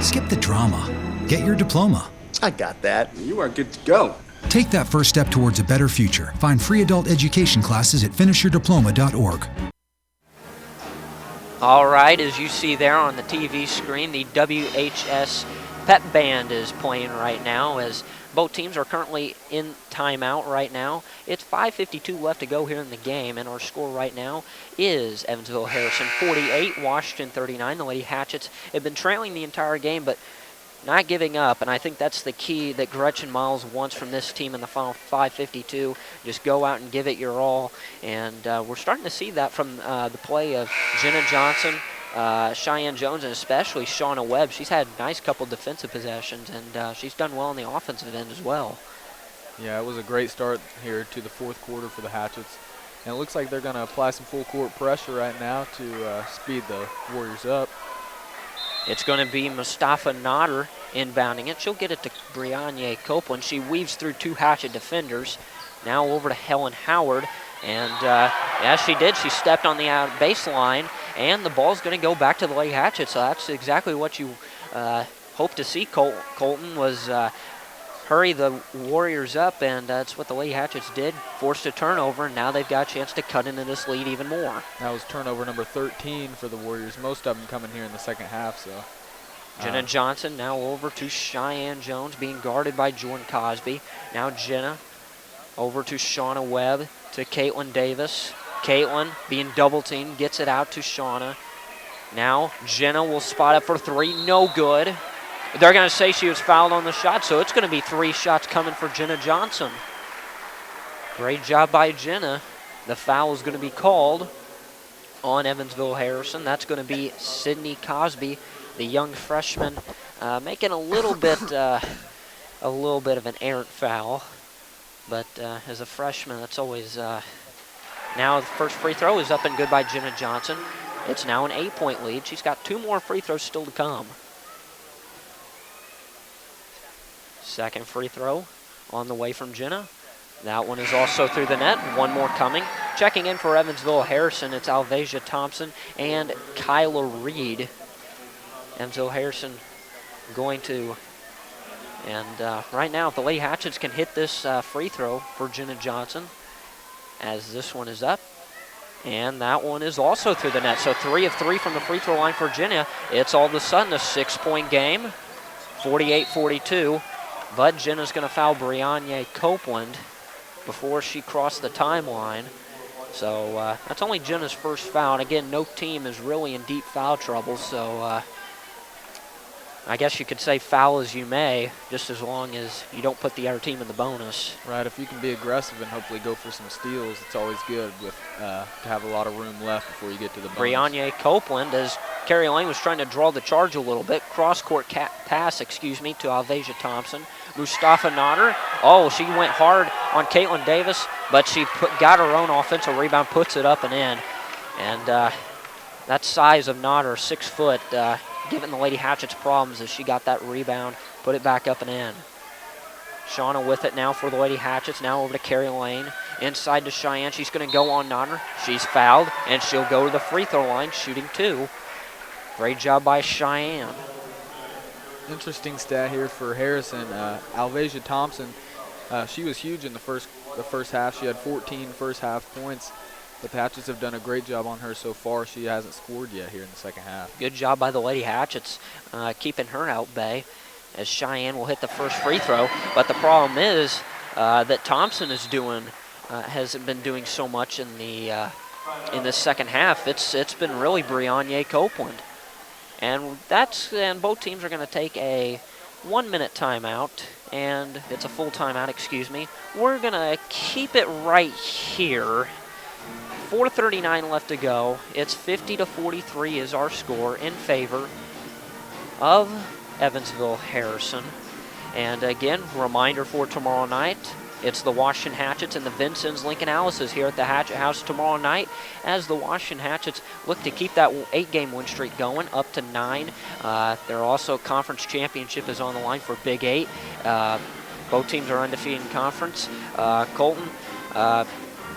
Skip the drama. Get your diploma. I got that. You are good to go. Take that first step towards a better future. Find free adult education classes at finishyourdiploma.org. All right, as you see there on the TV screen, the WHS Pep Band is playing right now as both teams are currently in timeout right now. It's 5:52 left to go here in the game, and our score right now is Evansville Harrison 48, Washington 39. The Lady Hatchets have been trailing the entire game, but not giving up, and I think that's the key that Gretchen Miles wants from this team in the final 5:52. Just go out and give it your all, and we're starting to see that from the play of Jenna Johnson, Cheyenne Jones, and especially Shauna Webb. She's had a nice couple defensive possessions, and she's done well on the offensive end as well. Yeah, it was a great start here to the fourth quarter for the Hatchets, and it looks like they're going to apply some full court pressure right now to speed the Warriors up. It's going to be Mustafa Nodder inbounding it. She'll get it to Brianne Copeland. She weaves through two Hatchet defenders. Now over to Helen Howard. And as she did, she stepped on the out baseline. And the ball's going to go back to the Lady Hatchet. So that's exactly what you hope to see. Colton was hurry the Warriors up, and that's what the Lady Hatchets did. Forced a turnover, and now they've got a chance to cut into this lead even more. That was turnover number 13 for the Warriors, most of them coming here in the second half. So Jenna Johnson now over to Cheyenne Jones, being guarded by Jordan Cosby. Now Jenna over to Shauna Webb, to Caitlin Davis. Caitlin being double-teamed, gets it out to Shauna. Now Jenna will spot up for three, no good. They're going to say she was fouled on the shot, so it's going to be 3 shots coming for Jenna Johnson. Great job by Jenna. The foul is going to be called on Evansville Harrison. That's going to be Sydney Cosby, the young freshman, making a little bit of an errant foul. But as a freshman, that's always now the first free throw is up and good by Jenna Johnson. It's now an 8-point lead. She's got 2 more free throws still to come. Second free throw on the way from Jenna. That one is also through the net. One more coming. Checking in for Evansville Harrison, it's Alvasia Thompson and Kyla Reed. Evansville Harrison going to, and right now if the Lady Hatchets can hit this free throw for Jenna Johnson, as this one is up, and that one is also through the net. So 3 of 3 from the free throw line for Jenna. It's all of a sudden a 6-point game, 48-42. But Jenna's going to foul Brianne Copeland before she crossed the timeline. So that's only Jenna's first foul. And again, no team is really in deep foul trouble. So I guess you could say foul as you may, just as long as you don't put the other team in the bonus. Right, if you can be aggressive and hopefully go for some steals, it's always good with to have a lot of room left before you get to the bonus. Brianne Copeland, as Carrie Lane was trying to draw the charge a little bit. Cross-court pass, to Alvasia Thompson. Mustafa Nodder. Oh, she went hard on Caitlin Davis, but she got her own offensive rebound, puts it up and in. And that size of Nodder, 6 foot, giving the Lady Hatchets problems as she got that rebound, put it back up and in. Shauna with it now for the Lady Hatchets. Now over to Carrie Lane. Inside to Cheyenne. She's going to go on Nodder. She's fouled, and she'll go to the free throw line, shooting 2. Great job by Cheyenne. Interesting stat here for Harrison. Alvasia Thompson, she was huge in the first half. She had 14 first half points, but the Hatchets have done a great job on her so far. She hasn't scored yet here in the second half. Good job by the Lady Hatchets keeping her out bay, as Cheyenne will hit the first free throw. But the problem is that Thompson is hasn't been doing so much in the second half. It's been really Brianne Copeland. And both teams are going to take a 1-minute timeout, and it's a full timeout, We're going to keep it right here. 4:39 left to go. It's 50-43 is our score in favor of Evansville Harrison. And again, reminder for tomorrow night, it's the Washington Hatchets and the Vincennes Lincoln Alice's here at the Hatchet House tomorrow night, as the Washington Hatchets look to keep that 8-game win streak going up to 9. They're also conference championship is on the line for Big 8. Both teams are undefeated in conference. Colton,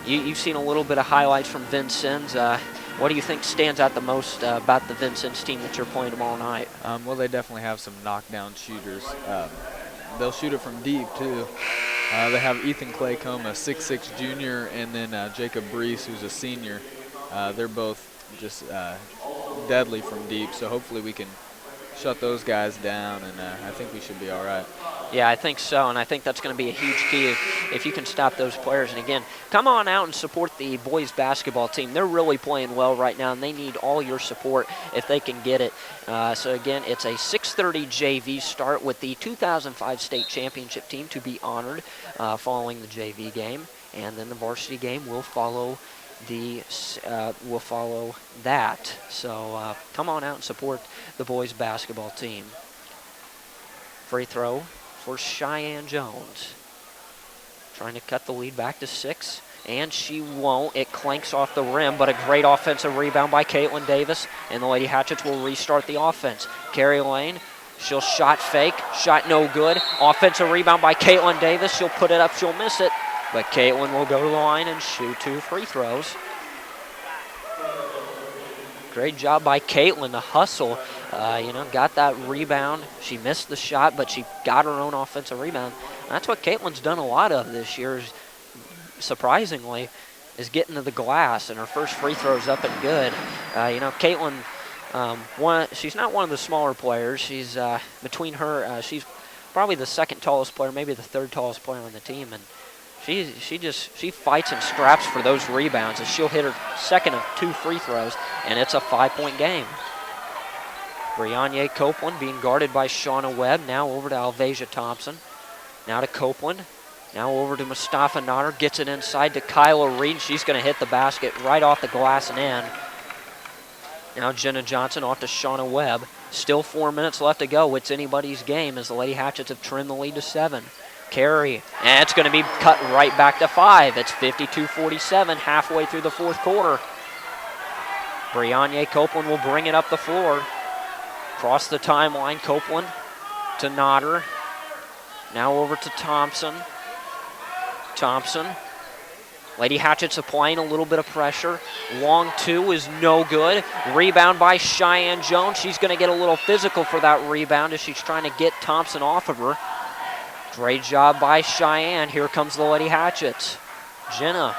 you've seen a little bit of highlights from Vincennes. What do you think stands out the most about the Vincennes team that you're playing tomorrow night? Well, they definitely have some knockdown shooters. They'll shoot it from deep, too. They have Ethan Claycomb, a 6'6 junior, and then Jacob Brees, who's a senior. They're both just deadly from deep, so hopefully we can shut those guys down, and I think we should be all right. Yeah, I think so, and I think that's going to be a huge key if you can stop those players. And again, come on out and support the boys basketball team. They're really playing well right now, and they need all your support if they can get it. So again, it's a 6:30 JV start with the 2005 state championship team to be honored following the JV game, and then the varsity game will follow that. So come on out and support the boys basketball team. Free throw for Cheyenne Jones. Trying to cut the lead back to 6, and she won't. It clanks off the rim, but a great offensive rebound by Caitlin Davis, and the Lady Hatchets will restart the offense. Carrie Lane, she'll shot fake, shot no good. Offensive rebound by Caitlin Davis. She'll put it up, she'll miss it, but Caitlin will go to the line and shoot 2 free throws. Great job by Caitlin to hustle. Got that rebound. She missed the shot, but she got her own offensive rebound. That's what Caitlin's done a lot of this year, surprisingly, is getting to the glass, and her first free throw's up and good. Caitlin, she's not one of the smaller players. She's between her, she's probably the second tallest player, maybe the third tallest player on the team, and she fights and scraps for those rebounds, and she'll hit her second of 2 free throws, and it's a 5-point game. Brianne Copeland being guarded by Shauna Webb. Now over to Alvasia Thompson. Now to Copeland. Now over to Mustafa Nodder. Gets it inside to Kyla Reed. She's going to hit the basket right off the glass and in. Now Jenna Johnson off to Shauna Webb. Still 4 minutes left to go. It's anybody's game as the Lady Hatchets have trimmed the lead to 7. Carry, and it's going to be cut right back to 5. It's 52-47 halfway through the fourth quarter. Brianne Copeland will bring it up the floor. Across the timeline, Copeland to Nodder. Now over to Thompson. Lady Hatchets applying a little bit of pressure. Long 2 is no good. Rebound by Cheyenne Jones. She's going to get a little physical for that rebound as she's trying to get Thompson off of her. Great job by Cheyenne. Here comes the Lady Hatchets. Jenna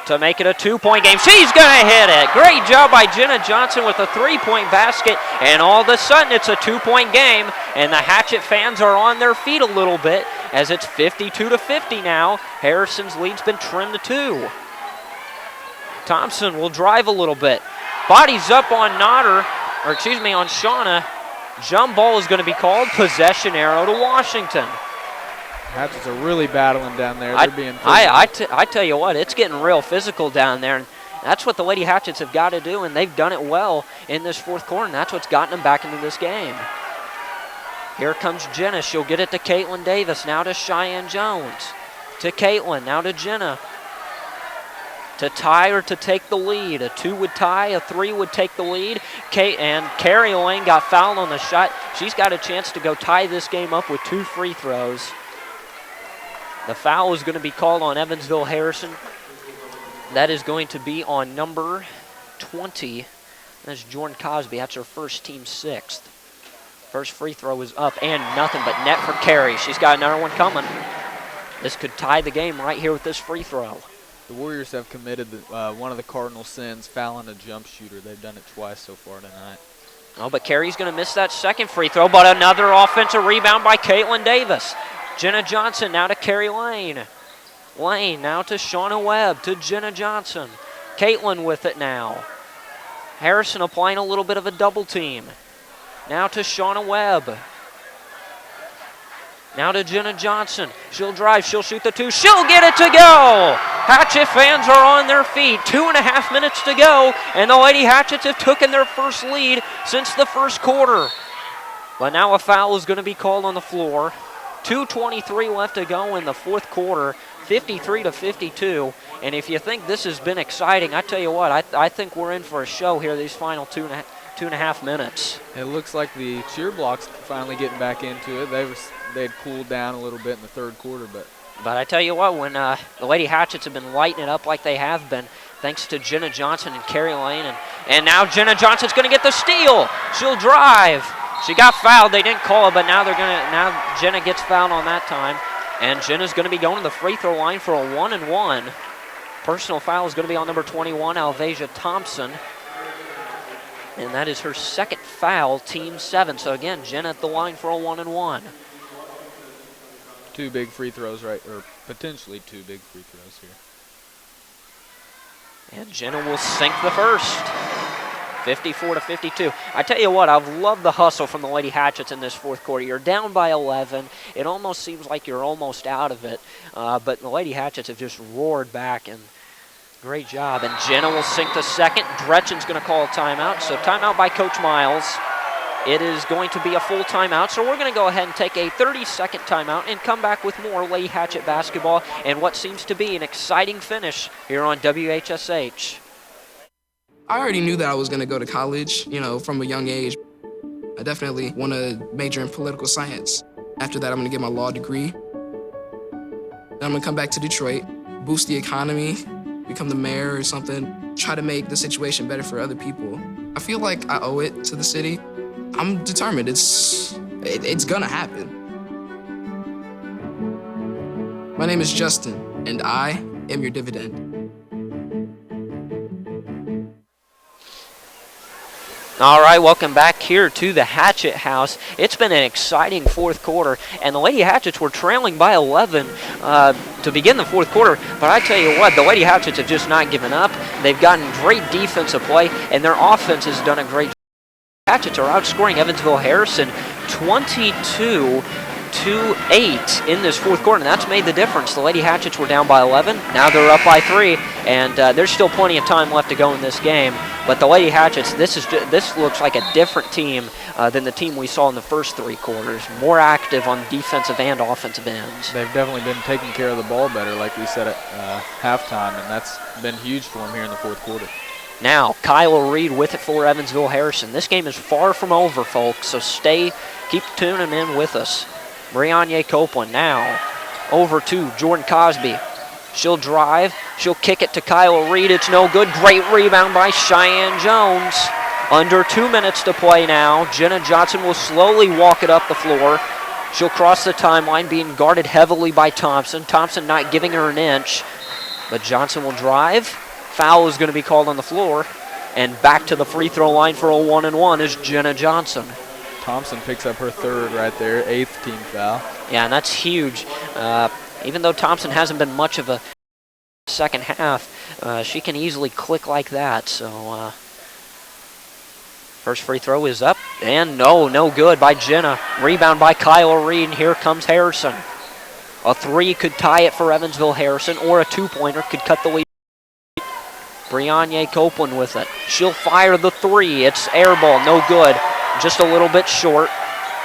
to make it a 2-point game. She's going to hit it. Great job by Jenna Johnson with a 3-point basket. And all of a sudden, it's a 2-point game. And the Hatchet fans are on their feet a little bit as it's 52-50 now. Harrison's lead's been trimmed to 2. Thompson will drive a little bit. Bodies up on on Shauna. Jump ball is going to be called. Possession arrow to Washington. Hatchets are really battling down there. They're being physical. I tell you what, it's getting real physical down there. That's what the Lady Hatchets have got to do, and they've done it well in this fourth quarter, and that's what's gotten them back into this game. Here comes Jenna. She'll get it to Caitlin Davis. Now to Cheyenne Jones. To Caitlin. Now to Jenna. To tie or to take the lead. A 2 would tie. A 3 would take the lead. And Carrie Lane got fouled on the shot. She's got a chance to go tie this game up with 2 free throws. The foul is going to be called on Evansville Harrison. That is going to be on number 20. That's Jordan Cosby. That's her first, team 6th. First free throw is up and nothing but net for Carey. She's got another one coming. This could tie the game right here with this free throw. The Warriors have committed one of the cardinal sins, fouling a jump shooter. They've done it twice so far tonight. Oh, but Carey's going to miss that second free throw, but another offensive rebound by Caitlin Davis. Jenna Johnson now to Carey Lane. Lane now to Shauna Webb, to Jenna Johnson. Caitlin with it now. Harrison applying a little bit of a double team. Now to Shauna Webb. Now to Jenna Johnson. She'll drive, she'll shoot the 2, she'll get it to go! Hatchet fans are on their feet. 2.5 minutes to go, and the Lady Hatchets have taken their first lead since the first quarter. But now a foul is going to be called on the floor. 2:23 left to go in the fourth quarter, 53-52. And if you think this has been exciting, I tell you what, I think we're in for a show here these final 2.5 minutes. It looks like the cheer blocks finally getting back into it. They'd cooled down a little bit in the third quarter, but I tell you what, when the Lady Hatchets have been lighting it up like they have been, thanks to Jenna Johnson and Carey Lane, and now Jenna Johnson's going to get the steal. She'll drive. She got fouled. They didn't call it, but now now Jenna gets fouled on that time, and Jenna's going to be going to the free throw line for a 1-and-1. Personal foul is going to be on number 21, Alvasia Thompson. And that is her second foul, team 7. So again, Jenna at the line for a 1-and-1. 2 big free throws, right? Or potentially 2 big free throws here. And Jenna will sink the first. 54-52. I tell you what, I've loved the hustle from the Lady Hatchets in this fourth quarter. You're down by 11. It almost seems like you're almost out of it. But the Lady Hatchets have just roared back, and great job. And Jenna will sink the second. Gretchen's going to call a timeout. So timeout by Coach Miles. It is going to be a full timeout. So we're going to go ahead and take a 30-second timeout and come back with more Lady Hatchet basketball and what seems to be an exciting finish here on WHSH. I already knew that I was going to go to college, from a young age. I definitely want to major in political science. After that, I'm going to get my law degree. Then I'm going to come back to Detroit, boost the economy, become the mayor or something, try to make the situation better for other people. I feel like I owe it to the city. I'm determined. It's going to happen. My name is Justin, and I am your dividend. All right, welcome back here to the Hatchet House. It's been an exciting fourth quarter, and the Lady Hatchets were trailing by 11 to begin the fourth quarter. But I tell you what, the Lady Hatchets have just not given up. They've gotten great defensive play, and their offense has done a great job. The Hatchets are outscoring Evansville Harrison 22-8 in this fourth quarter, and that's made the difference. The Lady Hatchets were down by 11. Now they're up by 3, and there's still plenty of time left to go in this game. But the Lady Hatchets, this looks like a different team than the team we saw in the first 3 quarters. More active on defensive and offensive ends. They've definitely been taking care of the ball better, like we said at halftime, and that's been huge for them here in the fourth quarter. Now, Kyla Reed with it for Evansville Harrison. This game is far from over, folks, so keep tuning in with us. Brianne Copeland now over to Jordan Cosby. She'll drive. She'll kick it to Kyla Reed. It's no good. Great rebound by Cheyenne Jones. Under 2 minutes to play now. Jenna Johnson will slowly walk it up the floor. She'll cross the timeline, being guarded heavily by Thompson. Thompson not giving her an inch. But Johnson will drive. Foul is going to be called on the floor. And back to the free throw line for a 1-and-1 is Jenna Johnson. Thompson picks up her 3rd right there, 8th team foul. Yeah, and that's huge. Even though Thompson hasn't been much of a second half, she can easily click like that. So first free throw is up, and no good by Jenna. Rebound by Kyla Reed, and here comes Harrison. A 3 could tie it for Evansville Harrison, or a 2-pointer could cut the lead. Brianne Copeland with it. She'll fire the three. It's air ball, no good. Just a little bit short.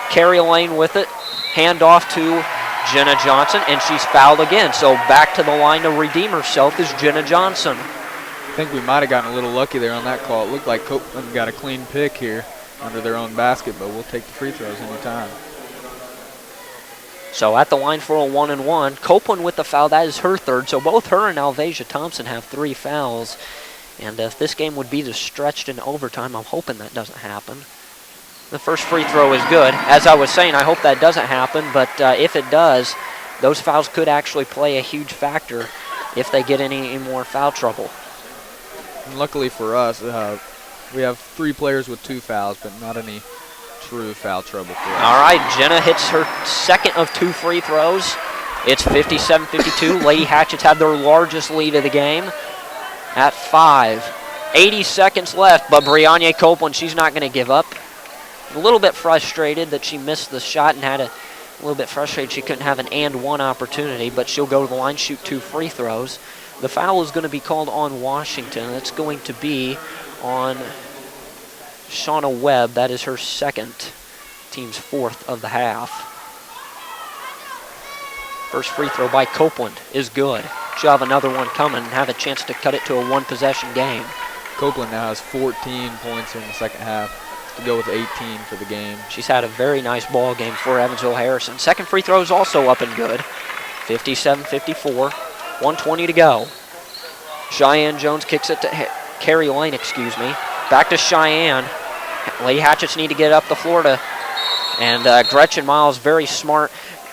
Carrie Lane with it. Hand off to Jenna Johnson, and she's fouled again. So back to the line to redeem herself is Jenna Johnson. I think we might have gotten a little lucky there on that call. It looked like Copeland got a clean pick here under their own basket, but we'll take the free throws anytime. So at the line for a 1-and-1. Copeland with the foul. That is her third. So both her and Alvasia Thompson have 3 fouls. And if this game would be stretched in overtime, I'm hoping that doesn't happen. The first free throw is good. As I was saying, I hope that doesn't happen. But if it does, those fouls could actually play a huge factor if they get any more foul trouble. And luckily for us, we have 3 players with 2 fouls, but not any true foul trouble for us. All right, Jenna hits her second of 2 free throws. It's 57-52. Lady Hatchets have their largest lead of the game at 5. 80 seconds left, but Brianne Copeland, she's not going to give up. A little bit frustrated that she missed the shot and had a little bit frustrated she couldn't have an and-one opportunity, but she'll go to the line, shoot 2 free throws. The foul is going to be called on Washington. It's going to be on Shauna Webb. That is her second, team's 4th of the half. First free throw by Copeland is good. She'll have another one coming and have a chance to cut it to a 1-possession game. Copeland now has 14 points in the second half to go with 18 for the game. She's had a very nice ball game for Evansville Harrison. Second free throw is also up and good. 57-54, 1:20 to go. Cheyenne Jones kicks it to Carrie Lane, Back to Cheyenne. Lady Hatchets need to get up the floor and Gretchen Miles, very smart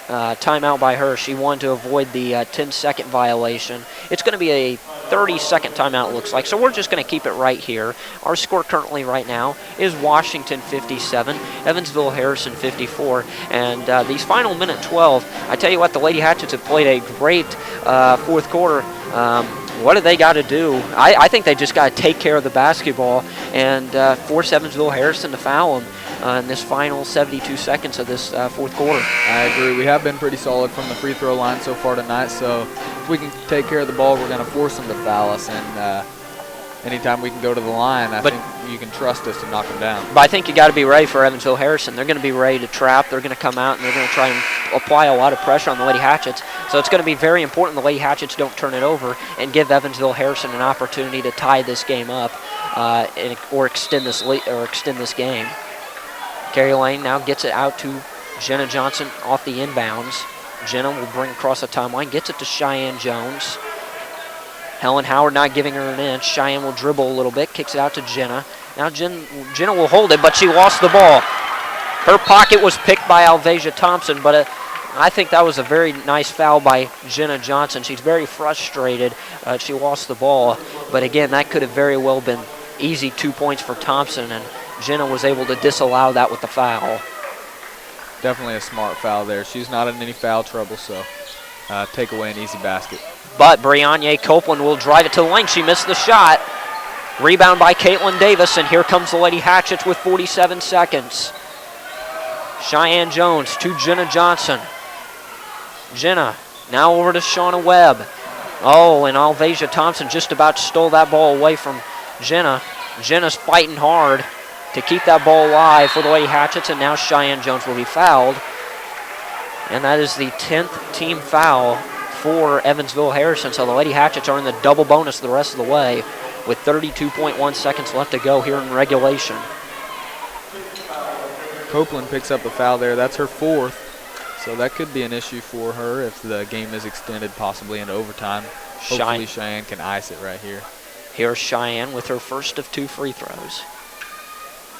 timeout by her. She wanted to avoid the 10-second violation. It's going to be a 30-second timeout, it looks like, so we're just going to keep it right here. Our score currently right now is Washington 57, Evansville Harrison 54, and these final minute 12, I tell you what, the Lady Hatchets have played a great fourth quarter. What do they got to do? I think they just got to take care of the basketball and force Evansville Harrison to foul them in this final 72 seconds of this fourth quarter. I agree. We have been pretty solid from the free throw line so far tonight, so if we can take care of the ball, we're going to force them to foul us, and anytime we can go to the line, I think you can trust us to knock them down. But I think you got to be ready for Evansville Harrison. They're going to be ready to trap. They're going to come out and they're going to try and apply a lot of pressure on the Lady Hatchets. So it's going to be very important the Lady Hatchets don't turn it over and give Evansville Harrison an opportunity to tie this game up or extend this game. Carrie Lane now gets it out to Jenna Johnson off the inbounds. Jenna will bring across the timeline, gets it to Cheyenne Jones. Helen Howard not giving her an inch. Cheyenne will dribble a little bit, kicks it out to Jenna. Now Jenna will hold it, but she lost the ball. Her pocket was picked by Alvasia Thompson, but I think that was a very nice foul by Jenna Johnson. She's very frustrated. She lost the ball, but again, that could have very well been easy 2 points for Thompson, and Jenna was able to disallow that with the foul. Definitely a smart foul there. She's not in any foul trouble, so take away an easy basket. But Brianne Copeland will drive it to the lane. She missed the shot. Rebound by Caitlin Davis, and here comes the Lady Hatchets with 47 seconds. Cheyenne Jones to Jenna Johnson. Jenna now over to Shauna Webb. Oh, and Alvasia Thompson just about stole that ball away from Jenna. Jenna's fighting hard to keep that ball alive for the Lady Hatchets, and now Cheyenne Jones will be fouled. And that is the 10th team foul for Evansville Harrison, so the Lady Hatchets are in the double bonus the rest of the way with 32.1 seconds left to go here in regulation. Copeland picks up the foul there. That's her 4th, so that could be an issue for her if the game is extended possibly into overtime. Hopefully Cheyenne can ice it right here. Here's Cheyenne with her first of 2 free throws.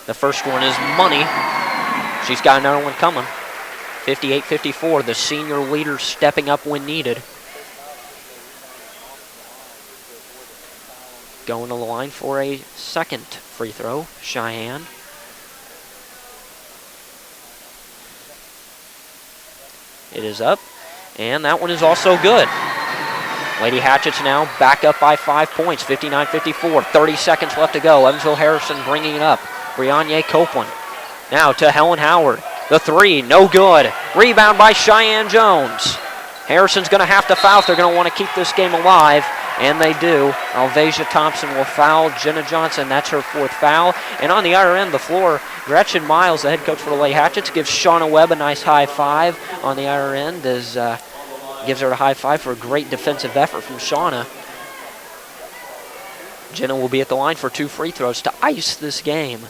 The first one is money. She's got another one coming. 58-54, the senior leader stepping up when needed. Going to the line for a second free throw, Cheyenne. It is up, and that one is also good. Lady Hatchets now back up by 5 points, 59-54, 30 seconds left to go. Evansville Harrison bringing it up. Brianne Copeland now to Helen Howard. The 3, no good. Rebound by Cheyenne Jones. Harrison's going to have to foul if they're going to want to keep this game alive. And they do. Alvasia Thompson will foul Jenna Johnson. That's her 4th foul. And on the other end of the floor, Gretchen Miles, the head coach for the Lady Hatchets, gives Shauna Webb a nice high five on the other end, as gives her a high five for a great defensive effort from Shauna. Jenna will be at the line for 2 free throws to ice this game.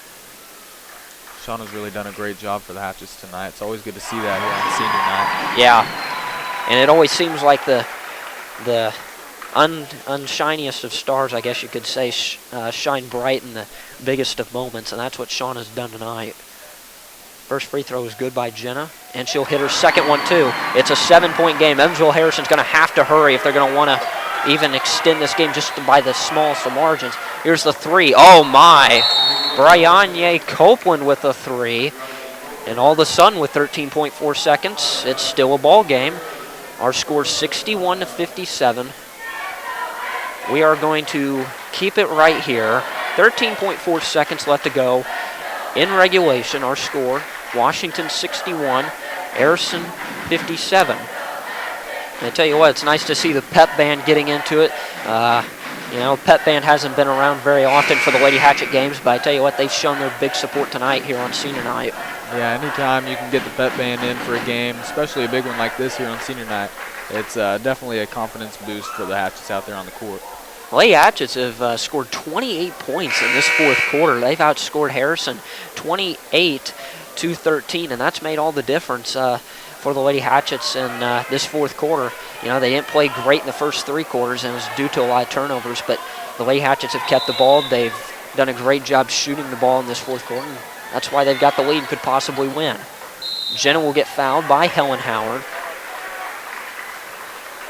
Shauna's really done a great job for the Hatchets tonight. It's always good to see that here on senior night. Yeah, and it always seems like the unshiniest of stars, I guess you could say, shine bright in the biggest of moments, and that's what Shauna's done tonight. First free throw is good by Jenna, and she'll hit her second one too. It's a 7-point game. Evansville Harrison's going to have to hurry if they're going to want to even extend this game just by the smallest of margins. Here's the 3. Oh my! Brianne Copeland with a 3. And all of a sudden with 13.4 seconds, it's still a ball game. Our score 61-57. We are going to keep it right here. 13.4 seconds left to go. In regulation, our score, Washington 61, Harrison 57. And I tell you what, it's nice to see the pep band getting into it. You know, pep band hasn't been around very often for the Lady Hatchet games, but I tell you what, they've shown their big support tonight here on senior night. Yeah, anytime you can get the pep band in for a game, especially a big one like this here on senior night, it's definitely a confidence boost for the Hatchets out there on the court. Lady Hatchets have scored 28 points in this 4th quarter. They've outscored Harrison 28-13, and that's made all the difference for the Lady Hatchets in this 4th quarter. You know, they didn't play great in the first 3 quarters, and it was due to a lot of turnovers, but the Lady Hatchets have kept the ball. They've done a great job shooting the ball in this 4th quarter, and that's why they've got the lead and could possibly win. Jenna will get fouled by Helen Howard.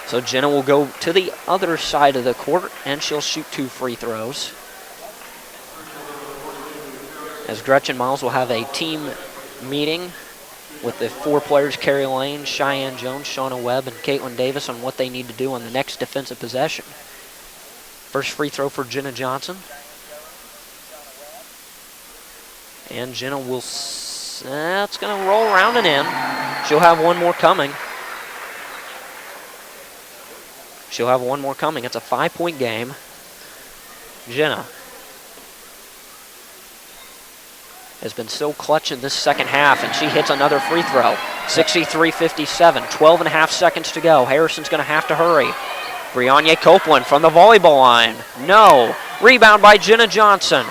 So Jenna will go to the other side of the court, and she'll shoot 2 free throws. As Gretchen Miles will have a team meeting with the 4 players, Carrie Lane, Cheyenne Jones, Shauna Webb, and Caitlin Davis, on what they need to do on the next defensive possession. First free throw for Jenna Johnson. And Jenna will, it's going to roll around and in. She'll have one more coming. She'll have one more coming. It's a 5-point game. Jenna has been so clutch in this second half, and she hits another free throw. 63-57, 12 and a half seconds to go. Harrison's going to have to hurry. Brianne Copeland from the volleyball line. No. Rebound by Jenna Johnson.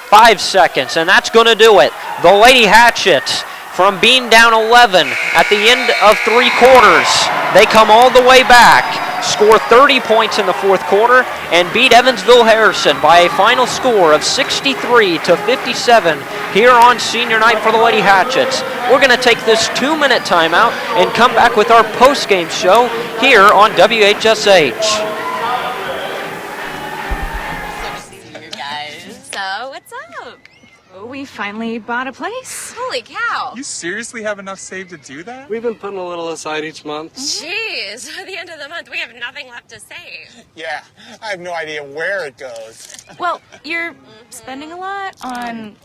5 seconds, and that's going to do it. The Lady Hatchets, from being down 11 at the end of 3 quarters, they come all the way back, score 30 points in the 4th quarter, and beat Evansville Harrison by a final score of 63-57 here on senior night for the Lady Hatchets. We're going to take this 2-minute timeout and come back with our post-game show here on WHSH. So, what's up? We finally bought a place. Holy cow. You seriously have enough saved to do that? We've been putting a little aside each month. Jeez, at the end of the month, we have nothing left to save. Yeah, I have no idea where it goes. Well, you're spending a lot on...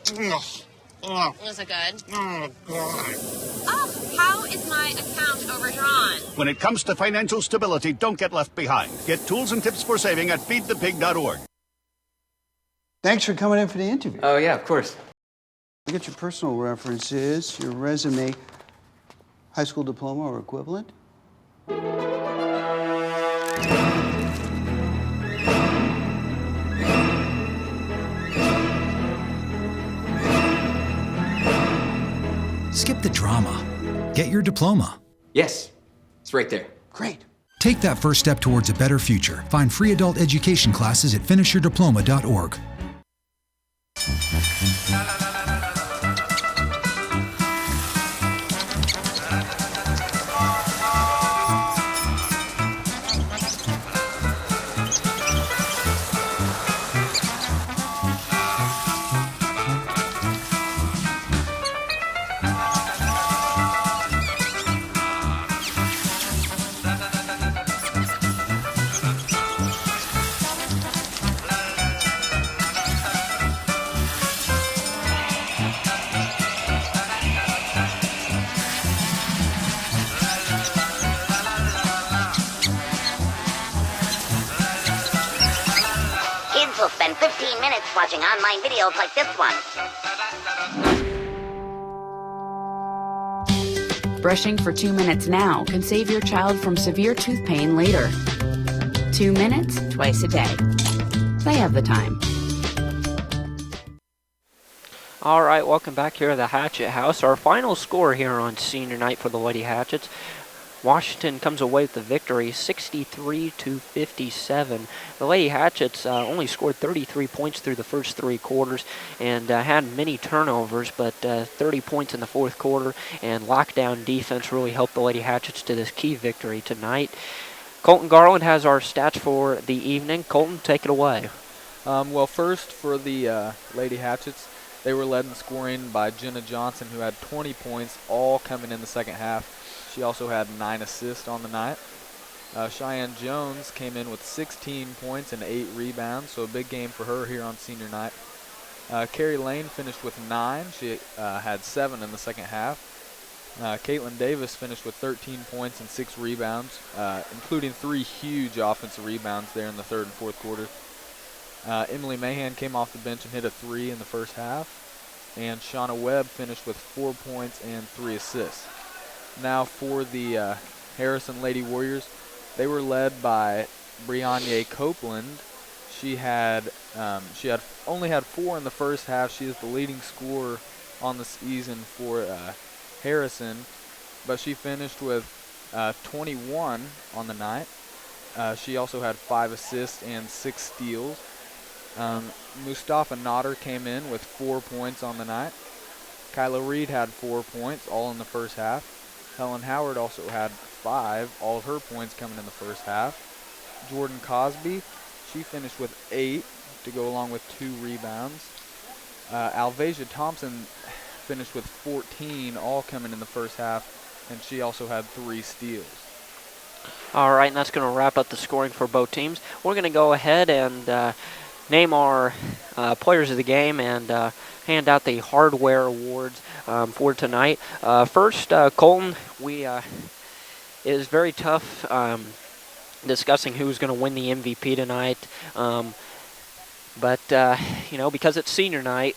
Was it good? Oh, God. Oh, how is my account overdrawn? When it comes to financial stability, don't get left behind. Get tools and tips for saving at feedthepig.org. Thanks for coming in for the interview. Oh, yeah, of course. You get your personal references, your resume, high school diploma or equivalent. Skip the drama. Get your diploma. Yes, it's right there. Great. Take that first step towards a better future. Find free adult education classes at finishyourdiploma.org. 15 minutes watching online videos like this one. Brushing for 2 minutes now can save your child from severe tooth pain later. 2 minutes, twice a day. They have the time. All right, welcome back here to the Hatchet House. Our final score here on senior night for the Lady Hatchets. Washington comes away with the victory, 63-57. The Lady Hatchets only scored 33 points through the first 3 quarters and had many turnovers, but 30 points in the fourth quarter, and lockdown defense really helped the Lady Hatchets to this key victory tonight. Colton Garland has our stats for the evening. Colton, take it away. Well, first for the Lady Hatchets, they were led in scoring by Jenna Johnson, who had 20 points, all coming in the second half. She also had 9 assists on the night. Cheyenne Jones came in with 16 points and 8 rebounds, so a big game for her here on senior night. Carrie Lane finished with 9. She had 7 in the second half. Caitlin Davis finished with 13 points and 6 rebounds, including 3 huge offensive rebounds there in the third and fourth quarter. Emily Mahan came off the bench and hit a 3 in the first half. And Shauna Webb finished with 4 points and 3 assists. Now for the Harrison Lady Warriors, they were led by Brianne Copeland. She only had 4 in the first half. She is the leading scorer on the season for Harrison, but she finished with 21 on the night. She also had 5 assists and 6 steals. Mustafa Nodder came in with 4 points on the night. Kyla Reed had 4 points, all in the first half. Helen Howard also had 5, all of her points coming in the first half. Jordan Cosby, she finished with 8 to go along with 2 rebounds. Alvasia Thompson finished with 14, all coming in the first half, and she also had 3 steals. All right, and that's going to wrap up the scoring for both teams. We're going to go ahead and name our players of the game and hand out the hardware awards for tonight. First, Colton, it is very tough discussing who's going to win the MVP tonight. But because it's senior night,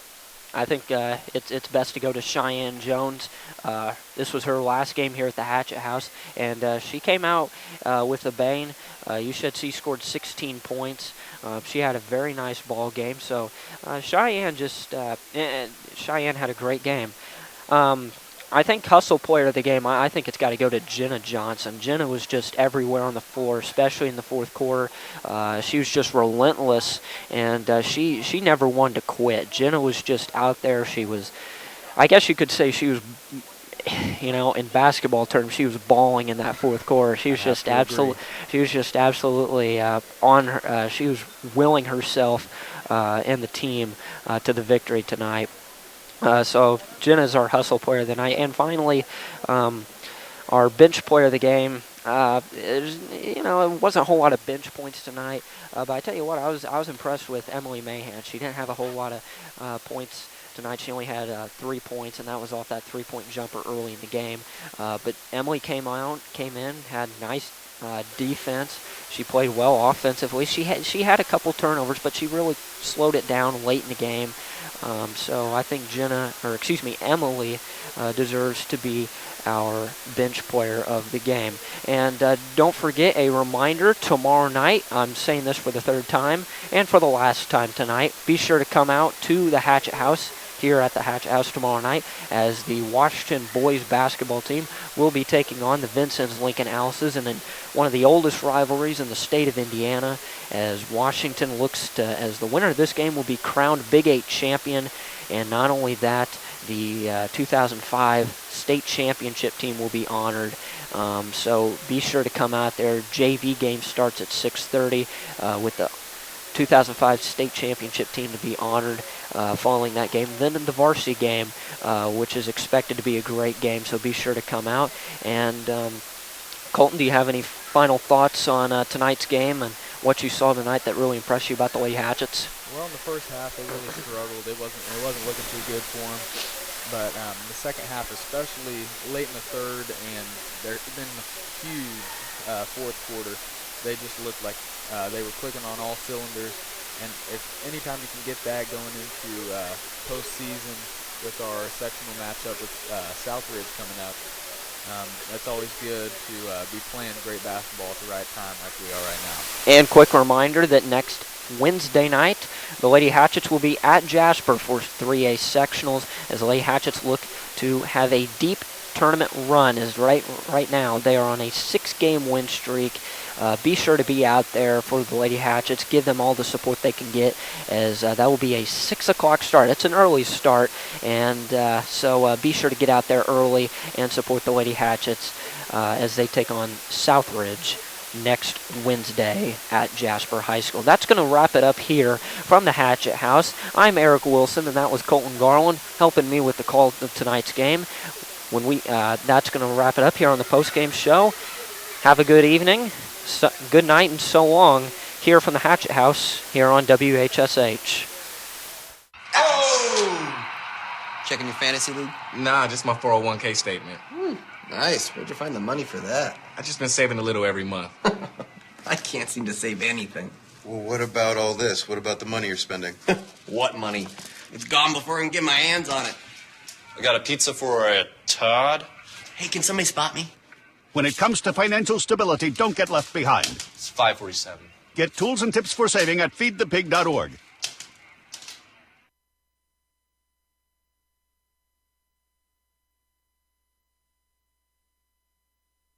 I think it's best to go to Cheyenne Jones. This was her last game here at the Hatchet House, and she came out with a bang. You should see scored 16 points. She had a very nice ball game. So Cheyenne had a great game. I think hustle player of the game, I think it's got to go to Jenna Johnson. Jenna was just everywhere on the floor, especially in the fourth quarter. She was just relentless, and she never wanted to quit. Jenna was just out there. She was, I guess you could say she was, in basketball terms, she was balling in that fourth quarter. She was just absolutely on her. She was willing herself and the team to the victory tonight. So Jenna's our hustle player of the night. And finally, our bench player of the game. It wasn't a whole lot of bench points tonight. But I tell you what, I was impressed with Emily Mahan. She didn't have a whole lot of points tonight. She only had 3 points, and that was off that 3-point jumper early in the game. But Emily came in, had nice defense. She played well offensively. She had a couple turnovers, but she really slowed it down late in the game. So I think Emily deserves to be our bench player of the game. And don't forget, a reminder, tomorrow night, I'm saying this for the 3rd time and for the last time tonight, be sure to come out to the Hatchet House here at the Hatchet House tomorrow night, as the Washington boys basketball team will be taking on the Vincennes Lincoln Alices in one of the oldest rivalries in the state of Indiana, as Washington looks to, as the winner of this game will be crowned Big 8 champion. And not only that, the 2005 state championship team will be honored. So be sure to come out there. JV game starts at 6:30 with the 2005 state championship team to be honored following that game. Then in the varsity game, which is expected to be a great game, so be sure to come out. And Colton, do you have any final thoughts on tonight's game and what you saw tonight that really impressed you about the Lady Hatchets? Well, in the first half, they really struggled. It wasn't looking too good for them. But the second half, especially late in the third, and then a huge fourth quarter, they just looked like they were clicking on all cylinders. And if anytime you can get that going into postseason with our sectional matchup with Southridge coming up, that's always good to be playing great basketball at the right time like we are right now. And quick reminder that next Wednesday night, the Lady Hatchets will be at Jasper for 3A sectionals as the Lady Hatchets look to have a deep tournament run. As right now they are on a 6-game win streak. Be sure to be out there for the Lady Hatchets. Give them all the support they can get, as that will be a 6 o'clock start. It's an early start, and so be sure to get out there early and support the Lady Hatchets as they take on Southridge next Wednesday at Jasper High School. That's going to wrap it up here from the Hatchet House. I'm Eric Wilson, and that was Colton Garland helping me with the call of tonight's game. When that's going to wrap it up here on the post-game show. Have a good evening, good night, and so long here from the Hatchet House here on WHSH. Oh! Checking your fantasy league? Nah, just my 401k statement. Nice. Where'd you find the money for that? I just been saving a little every month. I can't seem to save anything. Well, what about all this? What about the money you're spending? What money? It's gone before I can get my hands on it. I got a pizza for a Todd. Hey, can somebody spot me? When it comes to financial stability, don't get left behind. It's 547. Get tools and tips for saving at feedthepig.org.